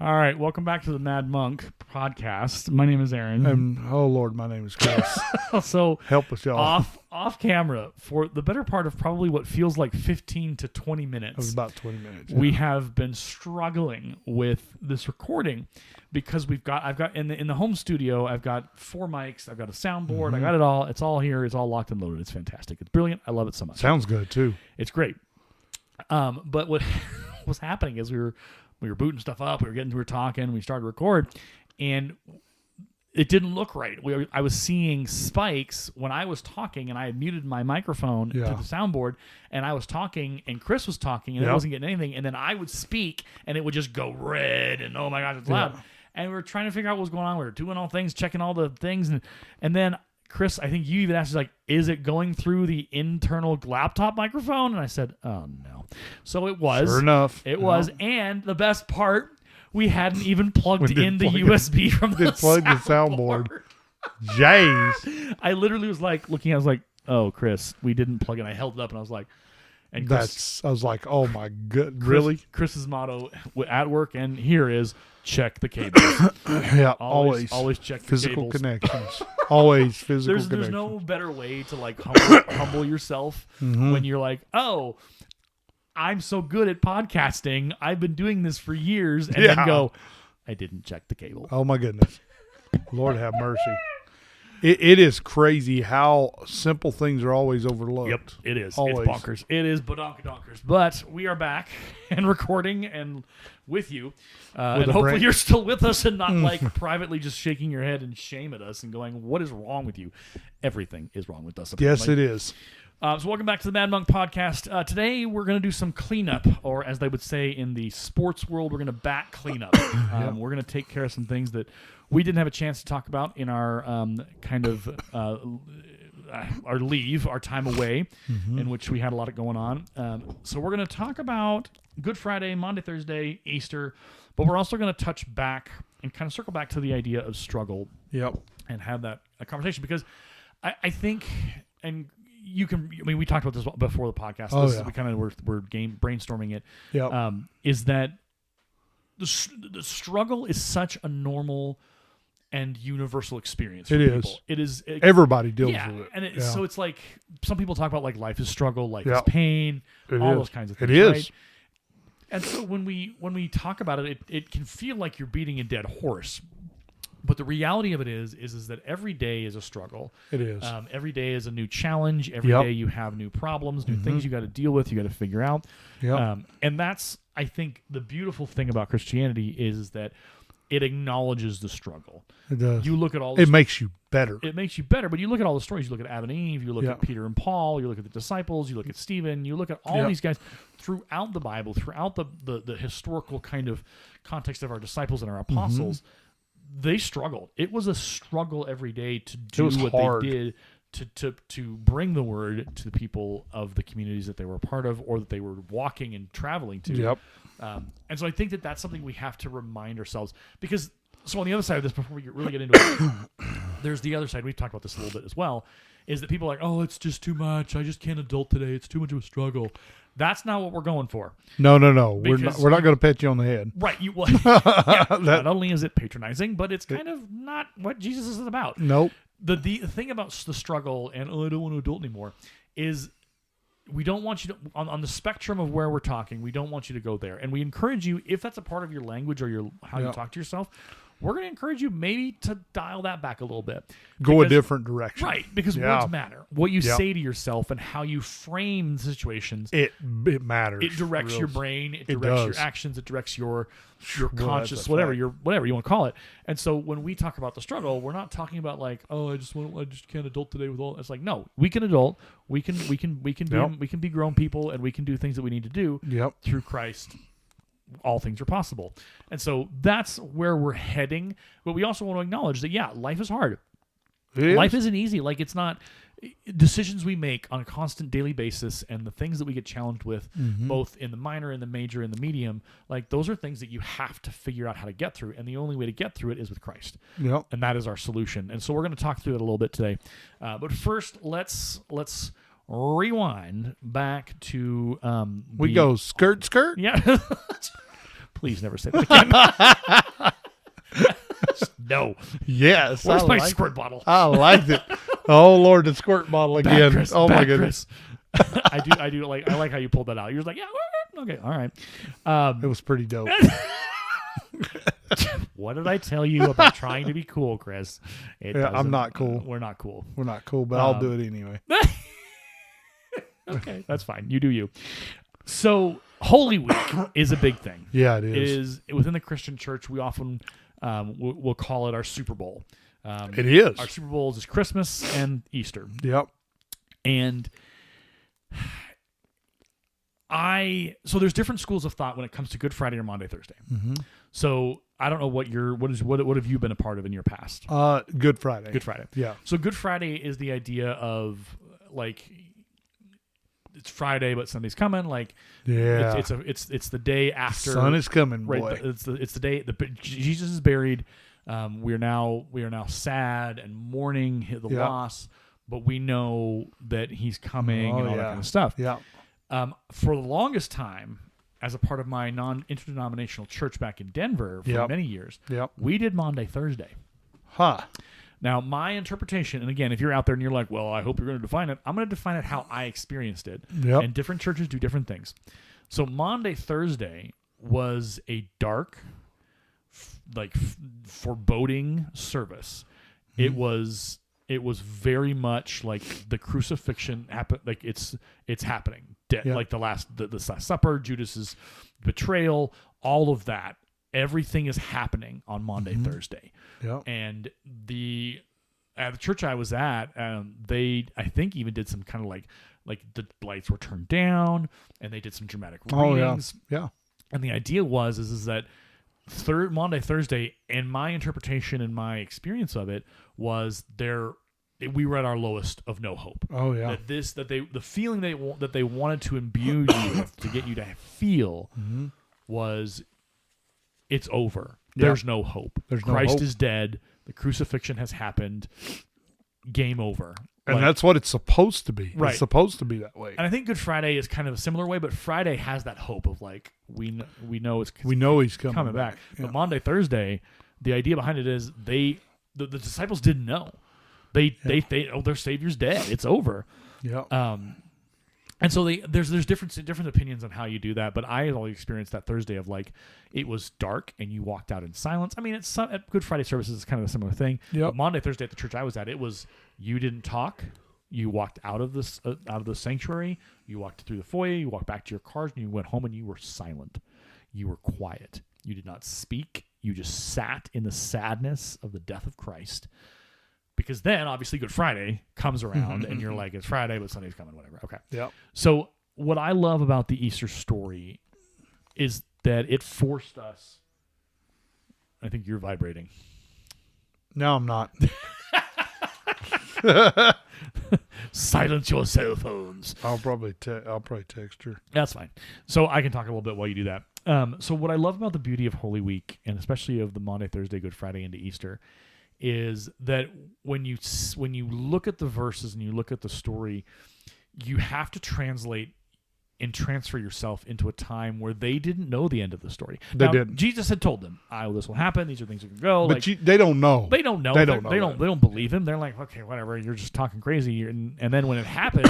All right, welcome back to the Mad Monk podcast. My name is Aaron. And oh Lord, my name is Chris. So Help us, y'all. off camera for the better part of probably what feels like 15 to 20 It was minutes. about 20 minutes. We have been struggling with this recording because I've got in the home studio, I've got 4 mics, I've got a soundboard, I got it all. It's all here. It's all locked and loaded. It's fantastic. It's brilliant. I love it so much. Sounds good too. It's great. But what was happening is we were booting stuff up. We were talking. We started to record, and it didn't look right. I was seeing spikes when I was talking, and I had muted my microphone to the soundboard, and I was talking, and Chris was talking, and it wasn't getting anything. And then I would speak, and it would just go red, and oh my gosh, it's loud. And we were trying to figure out what was going on. We were doing all things, checking all the things, and then Chris, I think you even asked, like, is it going through the internal laptop microphone? And I said, oh, no. So it was. Sure enough. It was. And the best part, we hadn't even plugged in the USB from the soundboard. Jays. I literally was like, looking, I was like, oh, Chris, we didn't plug in. I held it up, and I was like, and Chris, I was like, oh my good, really? Chris's motto at work and here is, check the cables. Yeah, always check the physical cables. connections. Always physical There's connections. no better way to like humble yourself when you're like, oh, I'm so good at podcasting. I've been doing this for years, and then go, I didn't check the cable. Oh my goodness. Lord have mercy. It is crazy how simple things are always overlooked. Yep, it is. Always. It's bonkers. It is badonkadonk. But we are back and recording and with you. And hopefully you're still with us and not like privately just shaking your head in shame at us and going, what is wrong with you? Everything is wrong with us. Apparently. Yes, it is. So welcome back to the Mad Monk podcast. Today we're going to do some cleanup, or as they would say in the sports world, we're going to back cleanup. We're going to take care of some things that we didn't have a chance to talk about in our our leave, our time away, in which we had a lot going on. So we're going to talk about Good Friday, Monday, Thursday, Easter, but we're also going to touch back and kind of circle back to the idea of struggle. Yep. And have that a conversation, because I think, and you can, I mean, we talked about this before the podcast. We kind of were brainstorming it. Yep. Is that the struggle is such a normal and universal experience for people. It is. Everybody deals with it. And so it's like, some people talk about like life is struggle, life is pain, those kinds of things. It is. Right? And so when we talk about it, it can feel like you're beating a dead horse. But the reality of it is that every day is a struggle. It is. Every day is a new challenge. Every day you have new problems, new things you got to deal with, you got to figure out. Yep. And that's, I think, the beautiful thing about Christianity is that it acknowledges the struggle. It does. You look at all. It makes you better. It makes you better, but you look at all the stories. You look at Adam and Eve. You look at Peter and Paul. You look at the disciples. You look at Stephen. You look at all these guys throughout the Bible, throughout the historical kind of context of our disciples and our apostles. They struggled. It was a struggle every day to do what they did to bring the word to the people of the communities that they were a part of or that they were walking and traveling to. Yep. And so I think that that's something we have to remind ourselves, because so on the other side of this, before we really get into it, there's the other side. We've talked about this a little bit as well, is that people are like, oh, it's just too much. I just can't adult today. It's too much of a struggle. That's not what we're going for. No. We're not going to pat you on the head. Right. Not only is it patronizing, but it's kind of not what Jesus is about. Nope. The thing about the struggle and, I don't want to adult anymore, is we don't want you to, on the spectrum of where we're talking, we don't want you to go there. And we encourage you, if that's a part of your language or how you talk to yourself, we're going to encourage you maybe to dial that back a little bit. Go a different direction. Right, because words matter. What you say to yourself and how you frame situations. It matters. It directs your brain. It directs your actions. It directs your conscious, whatever you want to call it. And so when we talk about the struggle, we're not talking about like, oh, I just can't adult today with all. It's like, no, we can adult. We can be grown people, and we can do things that we need to do through Christ. All things are possible. And so that's where we're heading. But we also want to acknowledge that, life is hard. Life isn't easy. Like, it's not decisions we make on a constant daily basis and the things that we get challenged with, both in the minor, in the major, in the medium, like those are things that you have to figure out how to get through. And the only way to get through it is with Christ. Yep. And that is our solution. And so we're going to talk through it a little bit today. But first, let's rewind back to we go skirt. Yeah. Please never say that again. No. Yes. Where's my squirt bottle? I liked it. Oh Lord, the squirt bottle again. Chris, oh my goodness. I like how you pulled that out. You're just like, yeah, okay, all right. It was pretty dope. What did I tell you about trying to be cool, Chris? I'm not cool. We're not cool. We're not cool, but I'll do it anyway. Okay, that's fine. You do you. So Holy Week is a big thing. Yeah, it is. It is within the Christian church. We often we'll call it our Super Bowl. It is. Our Super Bowls is Christmas and Easter. Yep. And so there's different schools of thought when it comes to Good Friday or Maundy, Thursday. Mm-hmm. So I don't know what have you been a part of in your past? Good Friday. Good Friday. Yeah. So Good Friday is the idea of like it's Friday, but Sunday's coming. Like it's the day after. Sun is coming, boy. Right. It's the day Jesus is buried. We are now sad and mourning the loss, but we know that he's coming and all that kind of stuff. Yeah. For the longest time, as a part of my interdenominational church back in Denver for many years, we did Maundy, Thursday. Huh. Now, my interpretation, and again, if you're out there and you're like, well, I hope you're going to define it, I'm going to define it how I experienced it. Yep. And different churches do different things. So Maundy, Thursday was a dark, foreboding service. Mm-hmm. It was very much like the crucifixion happened. Like it's happening. Like the Last Supper, Judas's betrayal, all of that. Everything is happening on Maundy, Thursday. Yeah. And at the church I was at, they I think even did some kind of like the lights were turned down and they did some dramatic readings. Oh yeah. And the idea is that Maundy, Thursday, and my interpretation and my experience of it was we were at our lowest of no hope. Oh yeah. The feeling that they wanted to imbue you with, to get you to feel was it's over. Yeah. There's no hope. Christ is dead. The crucifixion has happened. Game over. And that's what it's supposed to be. Right. It's supposed to be that way. And I think Good Friday is kind of a similar way, but Friday has that hope of like we know he's coming back. Yeah. But Maundy, Thursday, the idea behind it is the disciples didn't know. They their Savior's dead. It's over. Yeah. And so there's different opinions on how you do that, but I always experienced that Thursday of like it was dark and you walked out in silence. I mean, at Good Friday services it's kind of a similar thing. Yep. But Maundy, Thursday at the church I was at, it was you didn't talk. You walked out of the sanctuary. You walked through the foyer. You walked back to your cars, and you went home, and you were silent. You were quiet. You did not speak. You just sat in the sadness of the death of Christ. Because then, obviously, Good Friday comes around, and you're like, it's Friday, but Sunday's coming, whatever. Okay. Yeah. So what I love about the Easter story is that it forced us. I think you're vibrating. No, I'm not. Silence your cell phones. I'll probably text her. That's fine. So I can talk a little bit while you do that. So what I love about the beauty of Holy Week, and especially of the Maundy, Thursday, Good Friday into Easter, is that when you look at the verses and you look at the story, you have to translate and transfer yourself into a time where they didn't know the end of the story. They didn't. Jesus had told them, this will happen. These are things that can go. But they don't know. They don't know. They don't believe him. They're like, okay, whatever. You're just talking crazy. And then when it happens,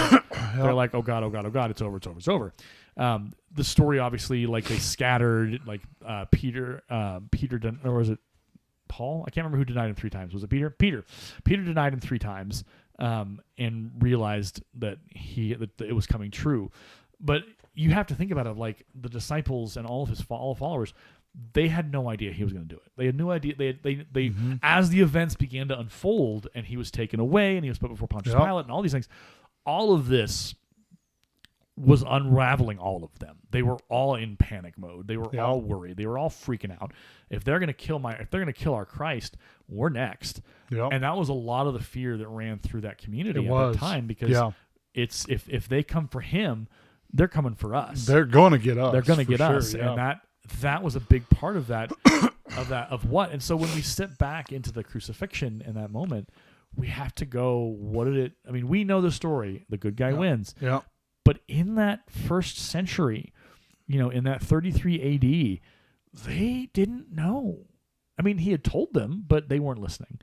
they're like, oh God, it's over. It's over. The story, obviously, like they scattered, like Peter, or was it Paul? I can't remember who denied him 3 times. Was it Peter? Peter denied him 3 times and realized that it was coming true. But you have to think about it, like the disciples and all of his followers, they had no idea he was going to do it. They had no idea. They as the events began to unfold and he was taken away and he was put before Pontius Pilate and all these things, all of this was unraveling all of them. They were all in panic mode. They were all worried. They were all freaking out. If they're going to kill our Christ, we're next. Yep. And that was a lot of the fear that ran through that community at that time, because it's if they come for him, they're coming for us. They're going to get us. They're going to get us. Yeah. And that was a big part of that, of what. And so when we sit back into the crucifixion in that moment, we have to go, we know the story. The good guy wins. Yeah. But in that first century, in that 33 AD, They didn't know. I mean, he had told them, but they weren't listening.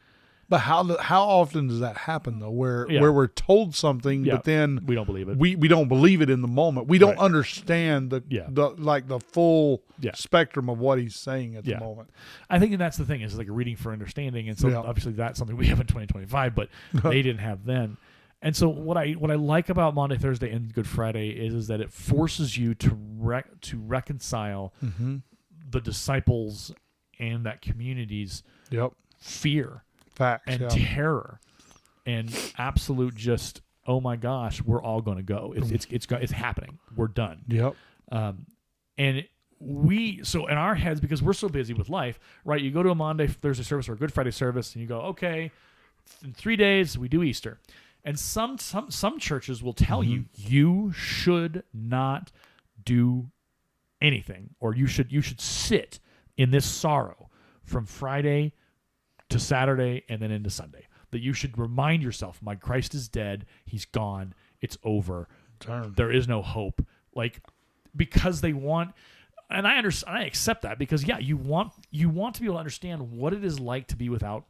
But how often does that happen though? Where we're told something, but then we don't believe it. We don't believe it in the moment. We don't understand the full spectrum of what he's saying at the moment. I think that's the thing, is like a reading for understanding, and so obviously that's something we have in 2025, but they didn't have then. And so what I like about Maundy, Thursday, and Good Friday is that it forces you to reconcile the disciples and that community's fear. Facts, and terror and absolute just, oh my gosh, we're all going to go. It's happening. We're done. Yep. And so in our heads, because we're so busy with life, right? You go to a Maundy, Thursday service or a Good Friday service, and you go, okay, in 3 days we do Easter. And some churches will tell you should not do anything, or you should sit in this sorrow from Friday to Saturday and then into Sunday. That you should remind yourself, my Christ is dead. He's gone. It's over. There is no hope. Like, because they want, and I understand, I accept that, because you want to be able to understand what it is like to be without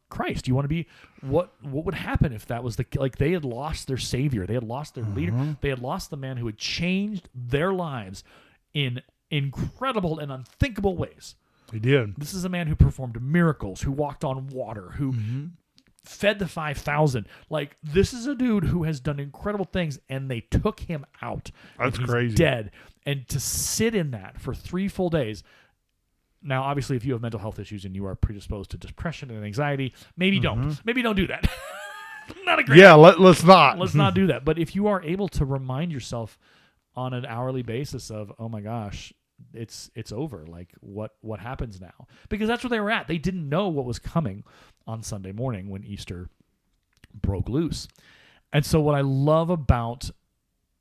Christ. You want to be, what would happen if that was they had lost their Savior. They had lost their leader. They had lost the man who had changed their lives in incredible and unthinkable ways. He did. This is a man who performed miracles, who walked on water, who fed the 5,000. Like, this is a dude who has done incredible things, and they took him out. That's he's crazy. Dead. And to sit in that for 3 full days. Now, obviously, if you have mental health issues and you are predisposed to depression and anxiety, maybe don't. Maybe don't do that. Not a great. Yeah, let's not. Let's not do that. But if you are able to remind yourself on an hourly basis of, oh my gosh, it's over. Like, what happens now? Because that's where they were at. They didn't know what was coming on Sunday morning when Easter broke loose. And so what I love about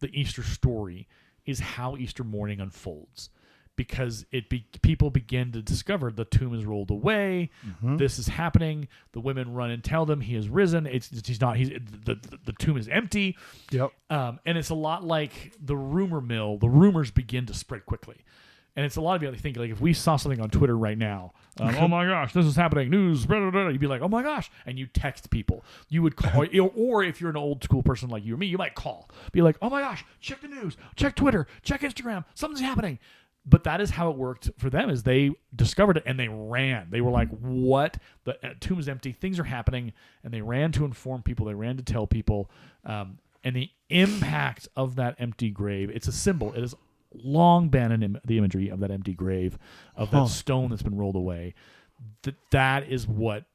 the Easter story is how Easter morning unfolds, because people begin to discover the tomb is rolled away. This is happening. The women run and tell them he has risen. The tomb is empty. Yep. And it's a lot like the rumor mill. The rumors begin to spread quickly. And it's a lot of you think, like, if we saw something on Twitter right now, oh my gosh, this is happening, news, blah, blah, blah, you'd be like, oh my gosh, and you text people. You would call, or if you're an old school person like you or me, you might call. Be like, oh my gosh, check the news, check Twitter, check Instagram, something's happening. But that is how it worked for them, is they discovered it and they ran. They were like, what? The tomb is empty, things are happening, and they ran to inform people, they ran to tell people. And the impact of that empty grave, it's a symbol. It is long been the imagery of that empty grave, of that stone that's been rolled away. That is what,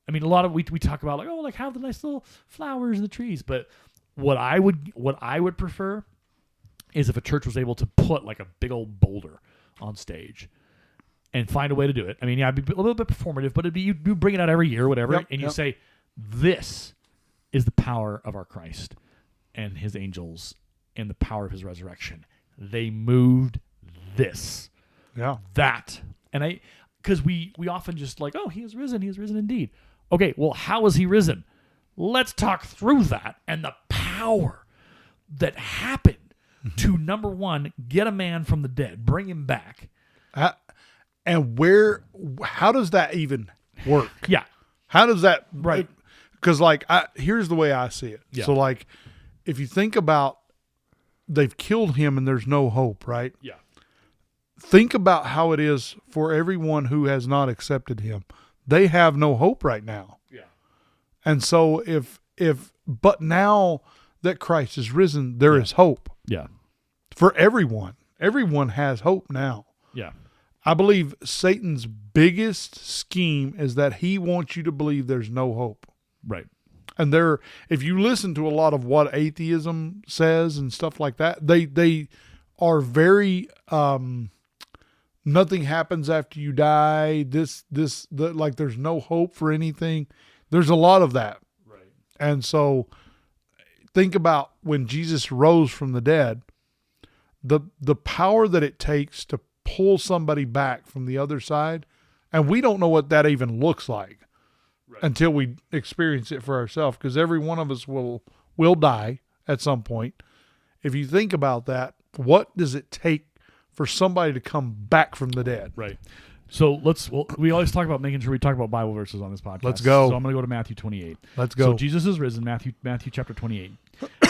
I mean, a lot of we talk about, like, oh, like, how the nice little flowers in the trees, but what I would prefer is if a church was able to put like a big old boulder on stage and find a way to do it. I mean, it'd be a little bit performative, but it'd be, you bring it out every year or whatever, and you say, this is the power of our Christ and his angels and the power of his resurrection. They moved this. Yeah. That. And because we often just like, oh, he is risen indeed. Okay, well, how is he risen? Let's talk through that and the power that happened to, number one, get a man from the dead, bring him back. And how does that even work? Yeah. How does that, right? Because, like, here's the way I see it. Yeah. So, like, if you think about, they've killed him and there's no hope, right? Yeah. Think about how it is for everyone who has not accepted him. They have no hope right now. Yeah. And so but now that Christ is risen, there is hope. Yeah. For everyone. Everyone has hope now. Yeah. I believe Satan's biggest scheme is that he wants you to believe there's no hope. Right. And if you listen to a lot of what atheism says and stuff like that, they are very nothing happens after you die. Like there's no hope for anything. There's a lot of that. Right. And so think about when Jesus rose from the dead, the power that it takes to pull somebody back from the other side, and we don't know what that even looks like. Right. Until we experience it for ourselves, because every one of us will die at some point. If you think about that, what does it take for somebody to come back from the dead. Right. So we always talk about making sure we talk about Bible verses on this podcast. Let's go. So I'm going to go to Matthew 28. Let's go. So Jesus is risen, Matthew chapter 28.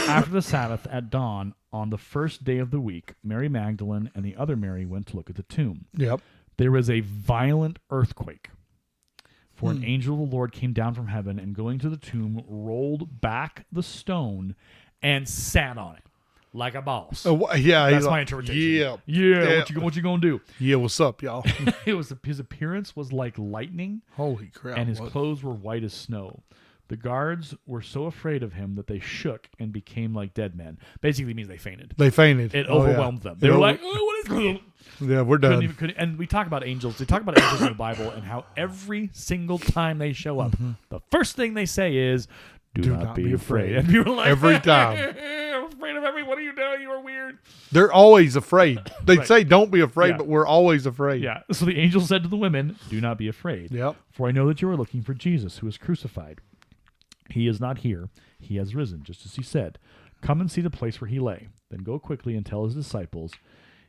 After the Sabbath at dawn on the first day of the week, Mary Magdalene and the other Mary went to look at the tomb. Yep. There was a violent earthquake. For an angel of the Lord came down from heaven and going to the tomb, rolled back the stone and sat on it like a boss. Yeah. That's my interpretation. Yeah. What you gonna do? Yeah. What's up, y'all? His appearance was like lightning, Holy crap. and his clothes were white as snow. The guards were so afraid of him that they shook and became like dead men. Basically means they fainted. They fainted. It overwhelmed them. They were like, "Oh, what is going on?" Yeah, we're done. And we talk about angels. They talk about angels in the Bible and how every single time they show up, the first thing they say is, "Do not be afraid." And you were like, every time. I'm afraid of everyone. What are you doing? You are weird. They're always afraid. They Right. say, "Don't be afraid," Yeah. but we're always afraid. Yeah. So the angel said to the women, "Do not be afraid. Yep. For I know that you are looking for Jesus, who was crucified. He is not here. He has risen, just as he said. Come and see the place where he lay. Then go quickly and tell his disciples,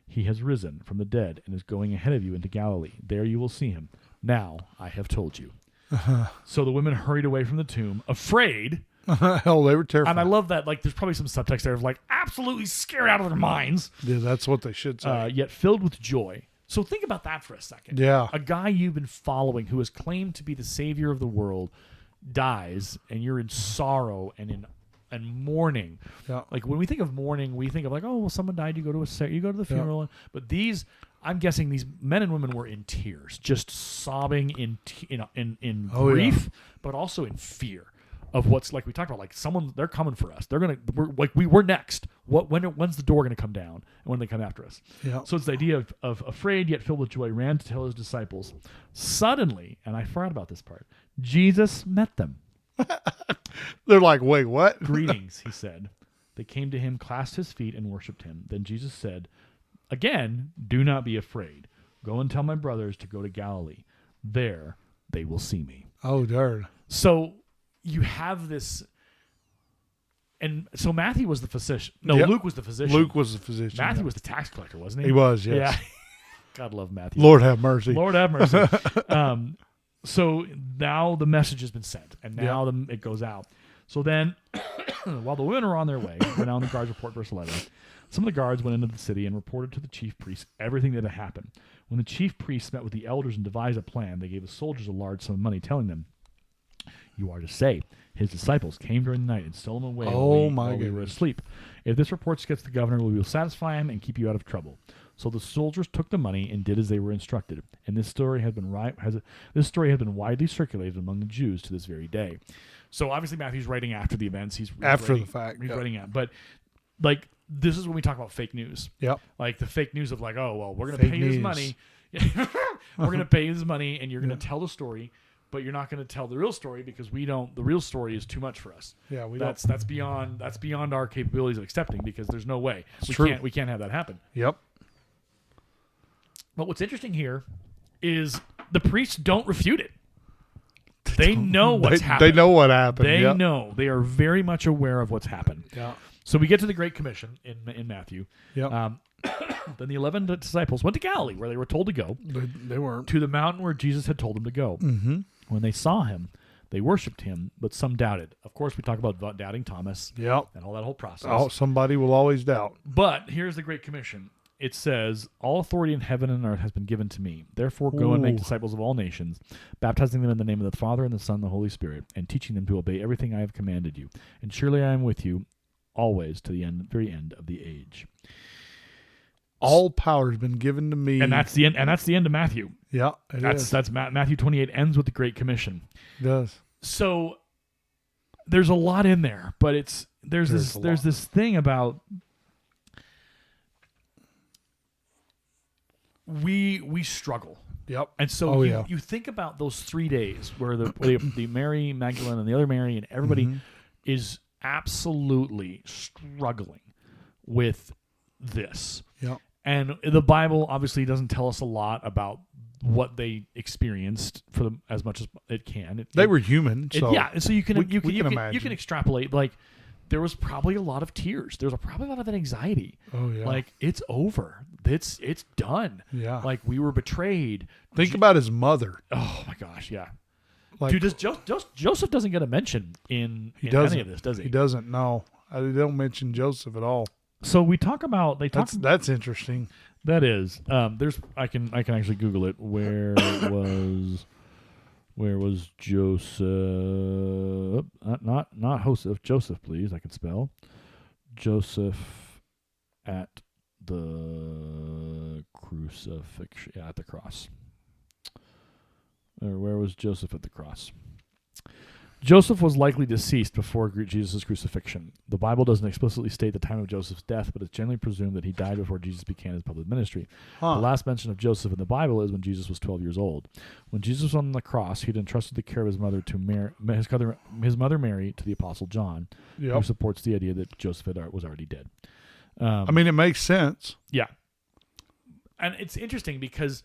he has risen from the dead and is going ahead of you into Galilee. There you will see him. Now I have told you." So the women hurried away from the tomb, afraid. Hell, they were terrified. And I love that. Like, there's probably some subtext there of like absolutely scared out of their minds, Yeah, that's what they should say. yet filled with joy. So think about that for a second. Yeah. A guy you've been following who has claimed to be the savior of the world dies, and you're in sorrow and mourning. Yeah. Like when we think of mourning, we think of like, oh, well, someone died. You go to the funeral. But these, I'm guessing, these men and women were in tears, just sobbing in grief, but also in fear of what's, like we talked about, like they're coming for us. We're next. When's the door gonna come down, and when they come after us? Yeah. So it's the idea of afraid yet filled with joy, ran to tell his disciples. Suddenly, and I forgot about this part, Jesus met them. They're like, "Wait, what?" "Greetings," he said. They came to him, clasped his feet, and worshipped him. Then Jesus said, "Again, do not be afraid. Go and tell my brothers to go to Galilee. There they will see me." Oh, darn. So you have this, and so Matthew was the physician. No, Yep. Luke was the physician. Luke was the physician. Matthew was the tax collector, wasn't he? He was, yes. Yeah. God love Matthew. Lord have mercy. Lord have mercy. So now the message has been sent, and now it goes out. So then, while the women are on their way, we're now in the guards report, verse 11. Some of the guards went into the city and reported to the chief priests everything that had happened. When the chief priests met with the elders and devised a plan, they gave the soldiers a large sum of money, telling them, "You are to say, his disciples came during the night and stole him away while we were asleep. If this report gets to the governor, we will satisfy him and keep you out of trouble." So the soldiers took the money and did as they were instructed. And this story has been widely circulated among the Jews to this very day. So obviously Matthew's writing after the events. He's After writing, the fact. He's Yep. writing out. But like this is when we talk about fake news. Yep. Like the fake news of like, oh well, we're gonna pay you this money. We're gonna pay you this money, and you're gonna tell the story, but you're not gonna tell the real story because the real story is too much for us. Yeah, that's beyond our capabilities of accepting, because there's no way we can't have that happen. Yep. But what's interesting here is the priests don't refute it. They know what's happened. They know what happened. They know. They are very much aware of what's happened. Yeah. So we get to the Great Commission in Matthew. Yep. Then the 11 disciples went to Galilee, where they were told to go, They weren't. to the mountain where Jesus had told them to go. Mm-hmm. When they saw him, they worshipped him, but some doubted. Of course, we talk about doubting Thomas Yep. and all that whole process. Oh, somebody will always doubt. But here's the Great Commission. It says, "All authority in heaven and earth has been given to me. Therefore go and make disciples of all nations, baptizing them in the name of the Father and the Son and the Holy Spirit, and teaching them to obey everything I have commanded you. And surely I am with you always to the very end of the age." All power has been given to me. And that's the end. And that's the end of Matthew. Yeah, That's Matthew 28 ends with the Great Commission. It does. So there's a lot in there, but there's this thing about we struggle. Yep. And so you think about those 3 days where the Mary Magdalene and the other Mary and everybody is absolutely struggling with this. Yep. And the Bible obviously doesn't tell us a lot about what they experienced as much as it can. They were human, so so you can we can imagine. you can extrapolate. Like there was probably a lot of tears. There was probably a lot of anxiety. Oh yeah. Like, it's over. It's done. Yeah. Like, we were betrayed. Think about his mother. Oh my gosh, yeah. Like, Dude, Joseph doesn't get a mention in any of this, does he? He doesn't. No, they don't mention Joseph at all. So we talk about that's interesting. That is. I can actually Google it. Where was Joseph? Not Joseph. Joseph, please. I can spell Joseph at the crucifixion. Yeah, at the cross. Or where was Joseph at the cross? Joseph was likely deceased before Jesus' crucifixion. The Bible doesn't explicitly state the time of Joseph's death, but it's generally presumed that he died before Jesus began his public ministry. The last mention of Joseph in the Bible is when Jesus was 12 years old. When Jesus was on the cross, he'd entrusted the care of his mother his mother Mary to the Apostle John, who supports the idea that Joseph was already dead. I mean, it makes sense. Yeah. And it's interesting because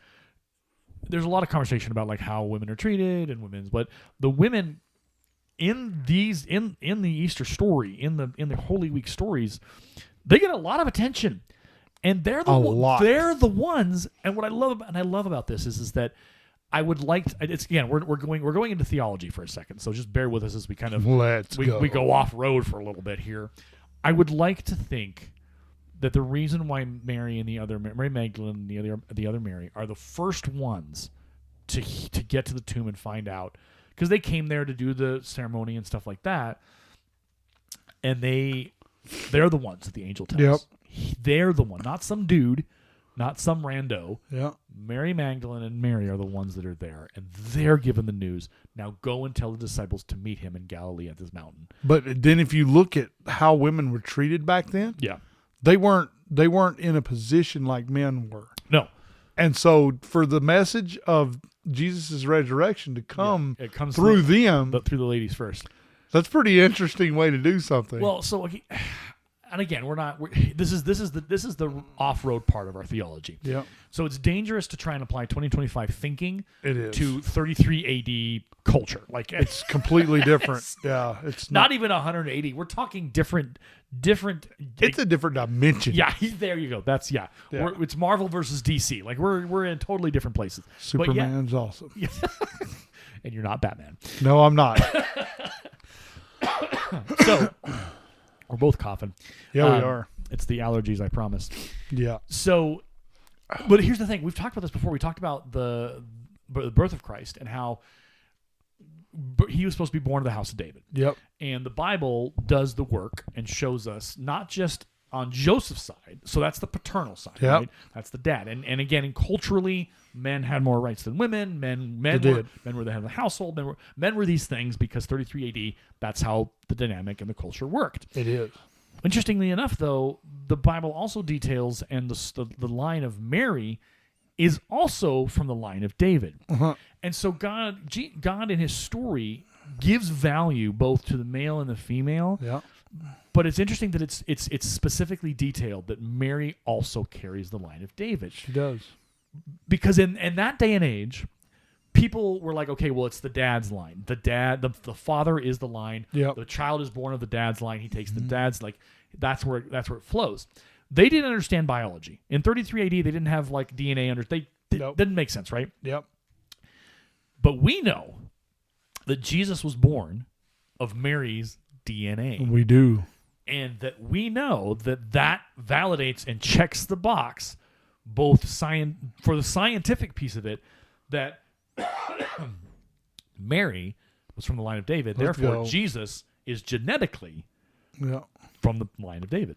there's a lot of conversation about like how women are treated and but the women in the Easter story, in the Holy Week stories, they get a lot of attention, and they're the ones. And what I love about this is that I would like to, it's again we're going into theology for a second, so just bear with us as we kind of we go off road for a little bit here. I would like to think that the reason why Mary Magdalene and the other Mary are the first ones to get to the tomb and find out, because they came there to do the ceremony and stuff like that, and they're the ones that the angel tells. Yep. They're the one, not some dude, not some rando. Yeah. Mary Magdalene and Mary are the ones that are there, and they're given the news. Now go and tell the disciples to meet him in Galilee at this mountain. But then if you look at how women were treated back then, they weren't in a position like men were. No. And so for the message of Jesus' resurrection to come, it comes through them, through the ladies first. That's a pretty interesting way to do something. Well, so and again, this is the off-road part of our theology. Yeah. So it's dangerous to try and apply 2025 thinking to 33 AD culture. Like, it's completely different. It's not even 180. We're talking different. It's a different dimension. Yeah, there you go. That's it's Marvel versus DC. Like we're in totally different places. Superman's awesome. And you're not Batman. No, I'm not. So we're both coughing. Yeah, we are. It's the allergies, I promise. Yeah. So, but here's the thing. We've talked about this before. We talked about the birth of Christ and how he was supposed to be born of the house of David. Yep. And the Bible does the work and shows us not just on Joseph's side. So that's the paternal side, right? That's the dad. And again, culturally, men had more rights than women. Men were the head of the household. Men were these things because 33 AD, that's how the dynamic and the culture worked. It is. Interestingly enough, though, the Bible also details, and the line of Mary is also from the line of David. Uh-huh. And so God in his story gives value both to the male and the female. Yeah. But it's interesting that it's specifically detailed that Mary also carries the line of David. She does. Because in that day and age, people were like, okay, well, it's the dad's line. The father is the line. Yep. The child is born of the dad's line. He takes the dad's, like, that's where it flows. They didn't understand biology. In 33 AD, they didn't have like DNA didn't make sense, right? Yep. But we know that Jesus was born of Mary's DNA. We do. And that we know that validates and checks the box, both for the scientific piece of it, that Mary was from the line of David. Therefore, Jesus is genetically from the line of David.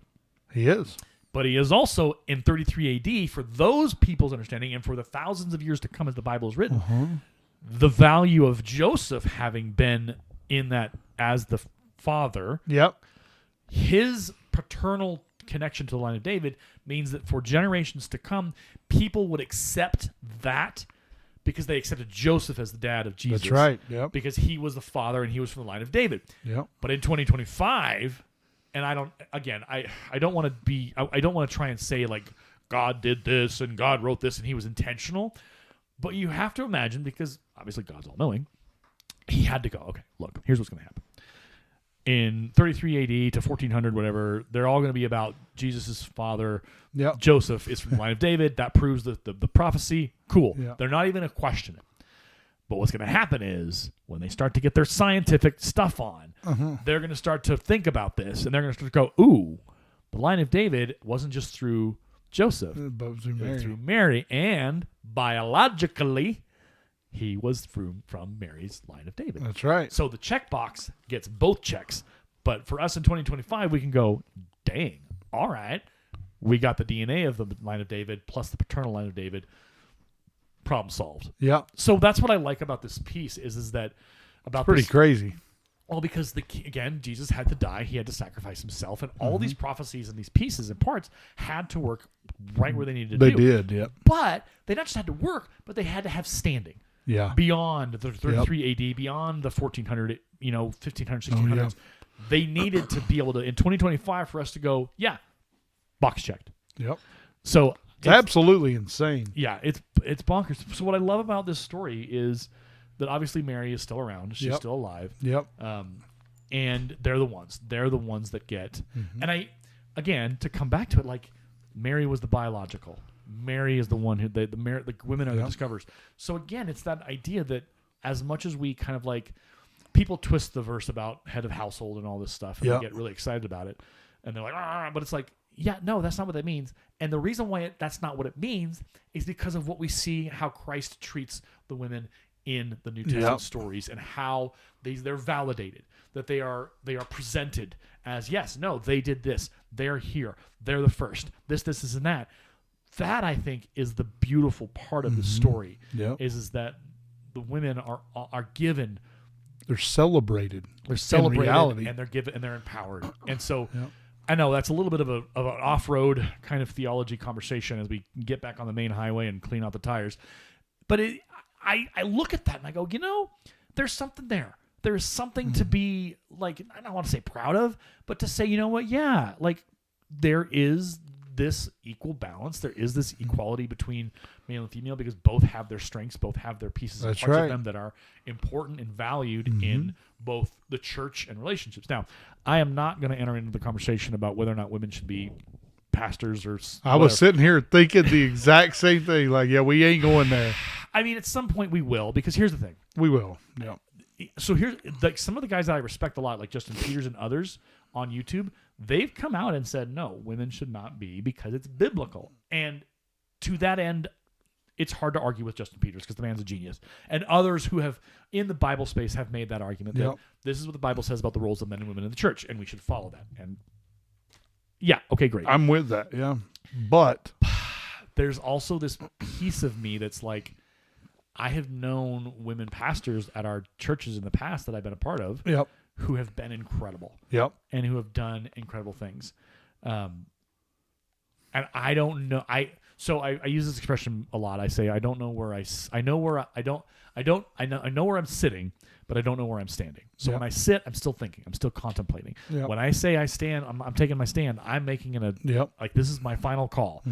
He is. But he is also in 33 AD, for those people's understanding and for the thousands of years to come as the Bible is written, the value of Joseph having been in that as the father, his paternal connection to the line of David means that for generations to come, people would accept that because they accepted Joseph as the dad of Jesus. That's right. Yep. Because he was the father and he was from the line of David. Yep. But in 2025... And I don't want to try and say like God did this and God wrote this and he was intentional, but you have to imagine, because obviously God's all knowing, he had to go, okay, look, here's what's going to happen. in 33 AD to 1400, whatever, they're all going to be about Jesus' father. Yep. Joseph is from the line of David. That proves the prophecy. Cool. Yep. They're not even going to question it. But what's going to happen is when they start to get their scientific stuff on, they're going to start to think about this, and they're going to start to go, ooh, the line of David wasn't just through Joseph, but through Mary, and biologically, he was from Mary's line of David. That's right. So the checkbox gets both checks. But for us in 2025, we can go, dang, all right, we got the DNA of the line of David plus the paternal line of David. Problem solved. Yeah. So that's what I like about this piece is that about pretty this, crazy. well, because again, Jesus had to die, he had to sacrifice himself, and all these prophecies and these pieces and parts had to work right where they needed to They do. did, yeah. But they not just had to work, but they had to have standing. Yeah. Beyond the 33 AD, beyond the 1400, 1500, 1600s. yeah. They needed to be able to, in 2025, for us to go, yeah, box checked. Yep. So it's absolutely insane. Yeah, it's bonkers. So what I love about this story is that obviously Mary is still around. She's still alive. Yep. And they're the ones that get. And again, to come back to it, like Mary was the biological. Mary is the one who the women are the discoverers. So again, it's that idea that as much as we kind of like people twist the verse about head of household and all this stuff, and they get really excited about it, and they're like, but it's like, yeah, no, that's not what that means. And the reason why that's not what it means is because of what we see how Christ treats the women in the New Testament stories, and how they're validated, that they are presented as, yes, no, they did this, they're here, they're the first, this, and that. That, I think, is the beautiful part of the story. Is that the women are given. They're celebrated. They're celebrated, and they're given, and they're empowered. And so, I know that's a little bit of an off-road kind of theology conversation as we get back on the main highway and clean out the tires. But I look at that and I go, there's something there. There's something to be like, I don't want to say proud of, but to say, you know what? Yeah, like there is this equal balance. There is this equality between male and female because both have their strengths, both have their pieces and parts of them that are important and valued in both the church and relationships. Now, I am not going to enter into the conversation about whether or not women should be pastors or whatever. I was sitting here thinking the exact same thing. Like, yeah, we ain't going there. I mean, at some point we will, because here's the thing. We will. Yeah. So here's like some of the guys that I respect a lot, like Justin Peters and others on YouTube, they've come out and said, no, women should not be because it's biblical. And to that end, it's hard to argue with Justin Peters because the man's a genius. And others who have, in the Bible space, have made that argument that this is what the Bible says about the roles of men and women in the church, and we should follow that. And yeah, okay, great. I'm with that, yeah. But there's also this piece of me that's like, I have known women pastors at our churches in the past that I've been a part of who have been incredible and who have done incredible things. And I don't know. I use this expression a lot. I say, I don't know where I know where I know where I'm sitting, but I don't know where I'm standing. So when I sit, I'm still thinking, I'm still contemplating. When I say I stand, I'm taking my stand. I'm making like, this is my final call.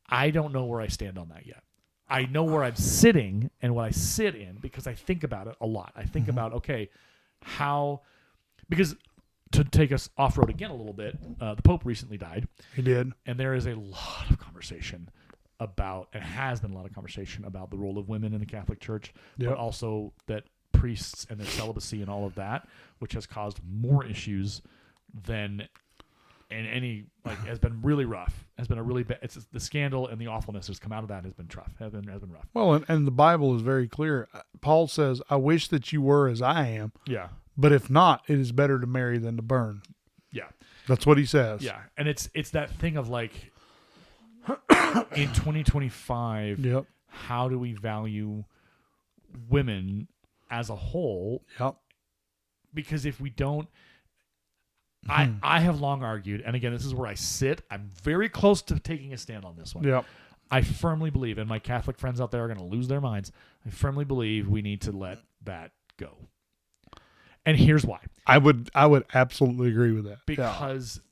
I don't know where I stand on that yet. I know where I'm sitting and what I sit in because I think about it a lot. I think about, okay, because to take us off-road again a little bit, the Pope recently died. He did. And there is a lot of conversation about, and has been a lot of conversation about the role of women in the Catholic Church, but also that priests and their celibacy and all of that, which has caused more issues than any, like, has been really rough. Has been a really bad. It's the scandal and the awfulness that's come out of that has been rough. Has been rough. Well, and the Bible is very clear. Paul says, "I wish that you were as I am." Yeah. But if not, it is better to marry than to burn. Yeah. That's what he says. Yeah, and it's that thing of like, in 2025, how do we value women as a whole? Because if we don't. I have long argued, and again, this is where I sit. I'm very close to taking a stand on this one. I firmly believe, and my Catholic friends out there are going to lose their minds, I firmly believe we need to let that go. And here's why. I would absolutely agree with that. Because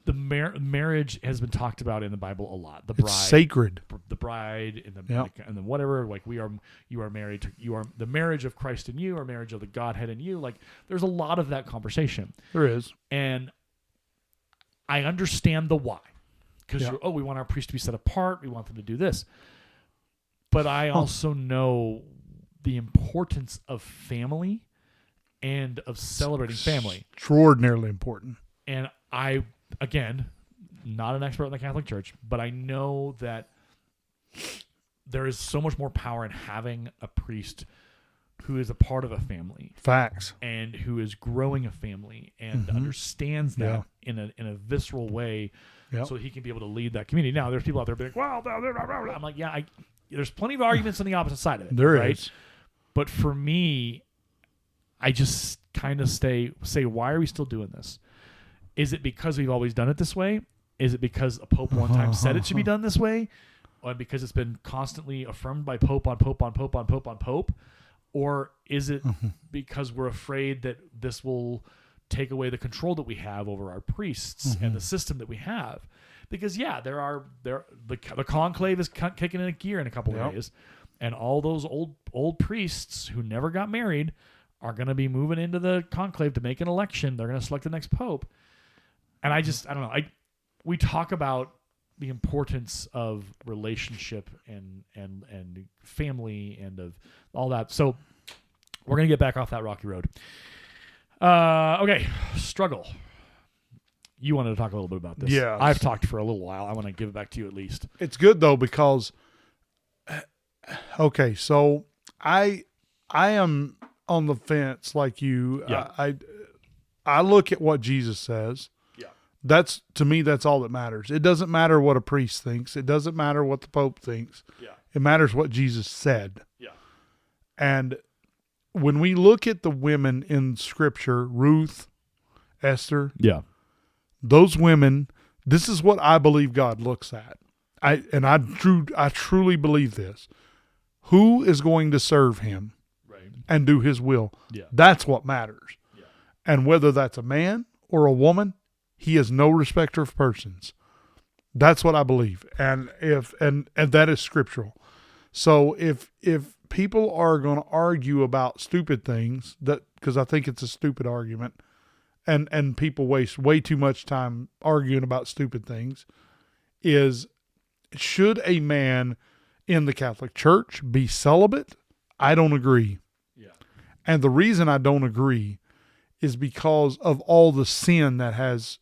the marriage has been talked about in the Bible a lot. The It's sacred. The bride, and then whatever. Like you are married to, you are the marriage of Christ in you, or marriage of the Godhead in you. Like there's a lot of that conversation. There is, and I understand the why, because we want our priest to be set apart. We want them to do this, but I also know the importance of family and of celebrating family. Extraordinarily important. And I, again, not an expert in the Catholic Church, but I know that there is so much more power in having a priest who is a part of a family. Facts. And who is growing a family and understands that in a visceral way, so he can be able to lead that community. Now, there's people out there being like, well, I'm like, there's plenty of arguments on the opposite side of it. There right? is. But for me, I just kind of say, why are we still doing this? Is it because we've always done it this way? Is it because a pope one time said it should be done this way? Or because it's been constantly affirmed by pope on pope on pope on pope on pope? Or is it because we're afraid that this will take away the control that we have over our priests and the system that we have? Because the conclave is kicking in a gear in a couple of days, and all those old priests who never got married are going to be moving into the conclave to make an election. They're going to select the next pope. And I don't know. We talk about the importance of relationship and family and of all that. So we're going to get back off that rocky road. Okay. Struggle. You wanted to talk a little bit about this. Yeah. I've talked for a little while. I want to give it back to you at least. It's good though, because, okay. So I am on the fence like you. Yeah. I look at what Jesus says. To me, that's all that matters. It doesn't matter what a priest thinks. It doesn't matter what the Pope thinks. Yeah. It matters what Jesus said. Yeah. And when we look at the women in Scripture, Ruth, Esther, those women, this is what I believe God looks at. I truly believe this. Who is going to serve him and do his will? Yeah. That's what matters. Yeah. And whether that's a man or a woman, he is no respecter of persons. That's what I believe. And that is scriptural. So if people are going to argue about stupid things, because I think it's a stupid argument, and people waste way too much time arguing about stupid things, should a man in the Catholic Church be celibate? I don't agree. Yeah. And the reason I don't agree is because of all the sin that has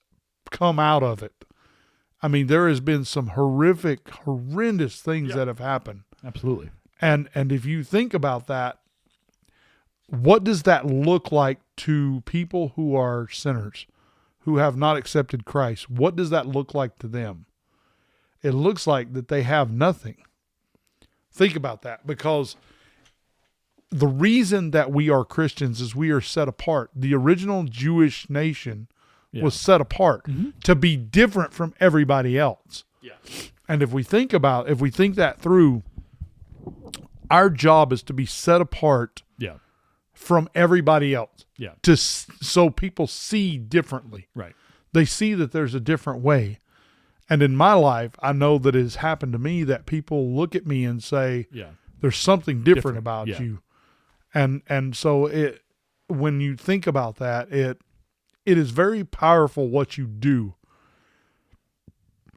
come out of it. I mean, there has been some horrendous things that have happened. Absolutely. And if you think about that, what does that look like to people who are sinners, who have not accepted Christ? What does that look like to them? It looks like that they have nothing. Think about that, because the reason that we are Christians is we are set apart. The original Jewish nation was set apart to be different from everybody else. Yeah. And if we think that through, our job is to be set apart from everybody else. Yeah. So people see differently. Right. They see that there's a different way. And in my life, I know that it has happened to me that people look at me and say, there's something different about you. And so when you think about that, it is very powerful what you do.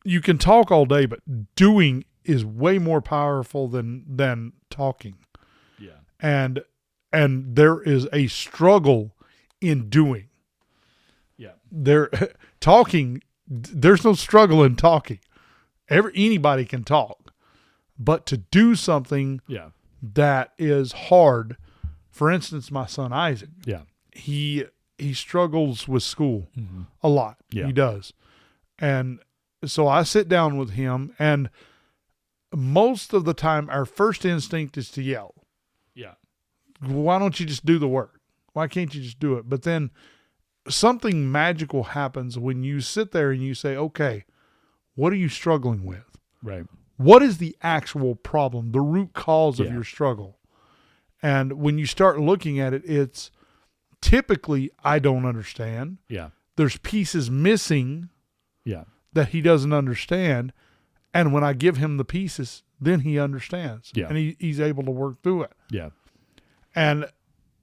You can talk all day, but doing is way more powerful than talking. Yeah. And there is a struggle in doing. Yeah. Talking, there's no struggle in talking. Anybody can talk, but to do something that is hard. For instance, my son Isaac. Yeah. He struggles with school a lot. Yeah. He does. And so I sit down with him, and most of the time our first instinct is to yell. Yeah. Why don't you just do the work? Why can't you just do it? But then something magical happens when you sit there and you say, okay, what are you struggling with? Right. What is the actual problem, the root cause of your struggle? And when you start looking at it, it's typically, I don't understand. Yeah. There's pieces missing that he doesn't understand. And when I give him the pieces, then he understands. Yeah. And he's able to work through it. Yeah. And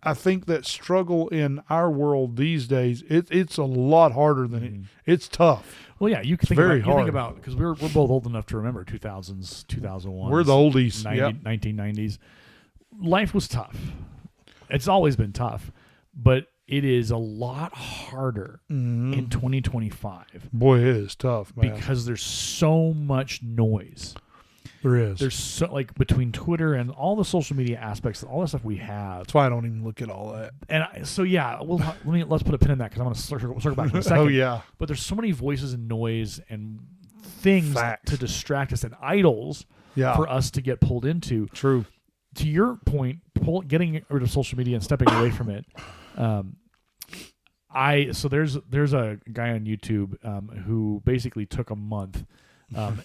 I think that struggle in our world these days, it's a lot harder than it's tough. Well, yeah, you can think about because we're both old enough to remember 2000s, 2001s. We're the oldies. 1990s. Life was tough. It's always been tough, but it is a lot harder in 2025. Boy, it is tough, man. Because there's so much noise. There is. There's so between Twitter and all the social media aspects, all the stuff we have. That's why I don't even look at all that. And let's put a pin in that because I want to circle back in a second. Oh yeah. But there's so many voices and noise and things to distract us and idols for us to get pulled into. True. To your point, getting rid of social media and stepping away from it. There's a guy on YouTube who basically took a month.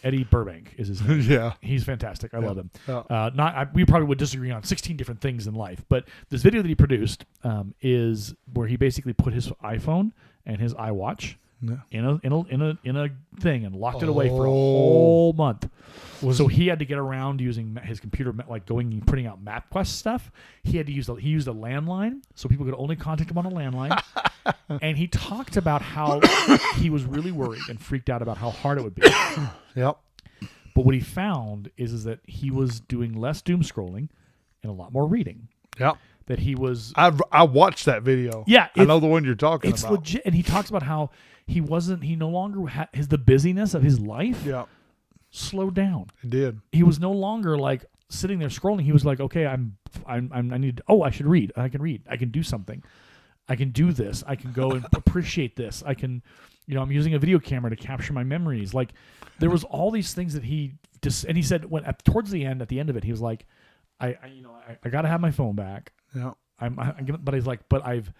Eddie Burbank is his name. Yeah, he's fantastic. I love him. Yeah. We probably would disagree on 16 different things in life, but this video that he produced is where he basically put his iPhone and his iWatch in a thing and locked it away for a whole month. So he had to get around using his computer, like going and printing out MapQuest stuff. He used a landline, so people could only contact him on a landline. And he talked about how he was really worried and freaked out about how hard it would be. Yep. But what he found is that he was doing less doom scrolling and a lot more reading. Yep. That he was. I watched that video. Yeah, I know the one you're talking about. It's legit, and he talks about how he no longer had the busyness of his life. Yeah. Slowed down. It did. He was no longer like sitting there scrolling. He was like, okay, I should read. I can read. I can do something. I can do this. I can go and appreciate this. I can, I'm using a video camera to capture my memories. Like there was all these things that and he said towards the end, at the end of it, he was like, I got to have my phone back. Yeah. But he's like, but I've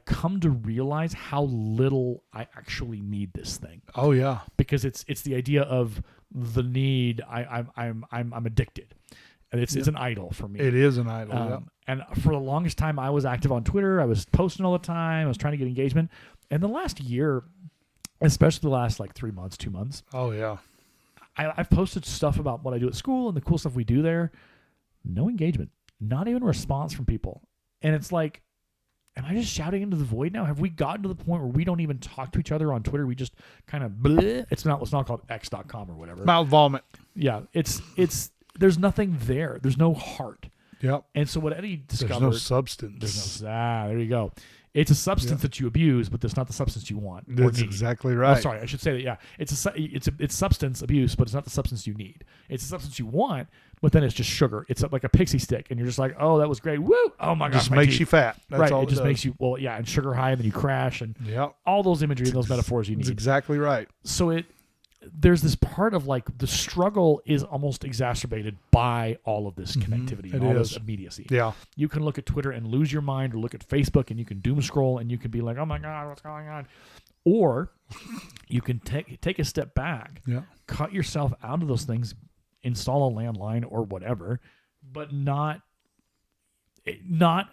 come to realize how little I actually need this thing. Oh yeah. Because it's the idea of the need. I'm addicted. And it's an idol for me. It is an idol. And for the longest time, I was active on Twitter. I was posting all the time. I was trying to get engagement. And the last year, especially the last 3 months, 2 months. Oh yeah. I've posted stuff about what I do at school and the cool stuff we do there. No engagement. Not even a response from people. And it's like, am I just shouting into the void now? Have we gotten to the point where we don't even talk to each other on Twitter? We just kind of bleh. It's not called x.com or whatever. Mouth vomit. Yeah. It's there's nothing there. There's no heart. Yep. And so what Eddie discovered. There's no substance. There you go. It's a substance that you abuse, but that's not the substance you want. That's exactly right. Oh, sorry, I should say that. Yeah, it's substance abuse, but it's not the substance you need. It's a substance you want, but then it's just sugar. It's like a pixie stick, and you're just like, oh, that was great. Woo! Oh my gosh, just makes you fat. That's right. all it just makes you and sugar high, and then you crash, and all those imagery and those metaphors you need. That's exactly right. So there's this part of the struggle is almost exacerbated by all of this connectivity and all this immediacy. Yeah. You can look at Twitter and lose your mind, or look at Facebook and you can doom scroll and you can be like, oh my God, what's going on? Or you can take a step back, cut yourself out of those things, install a landline or whatever, but not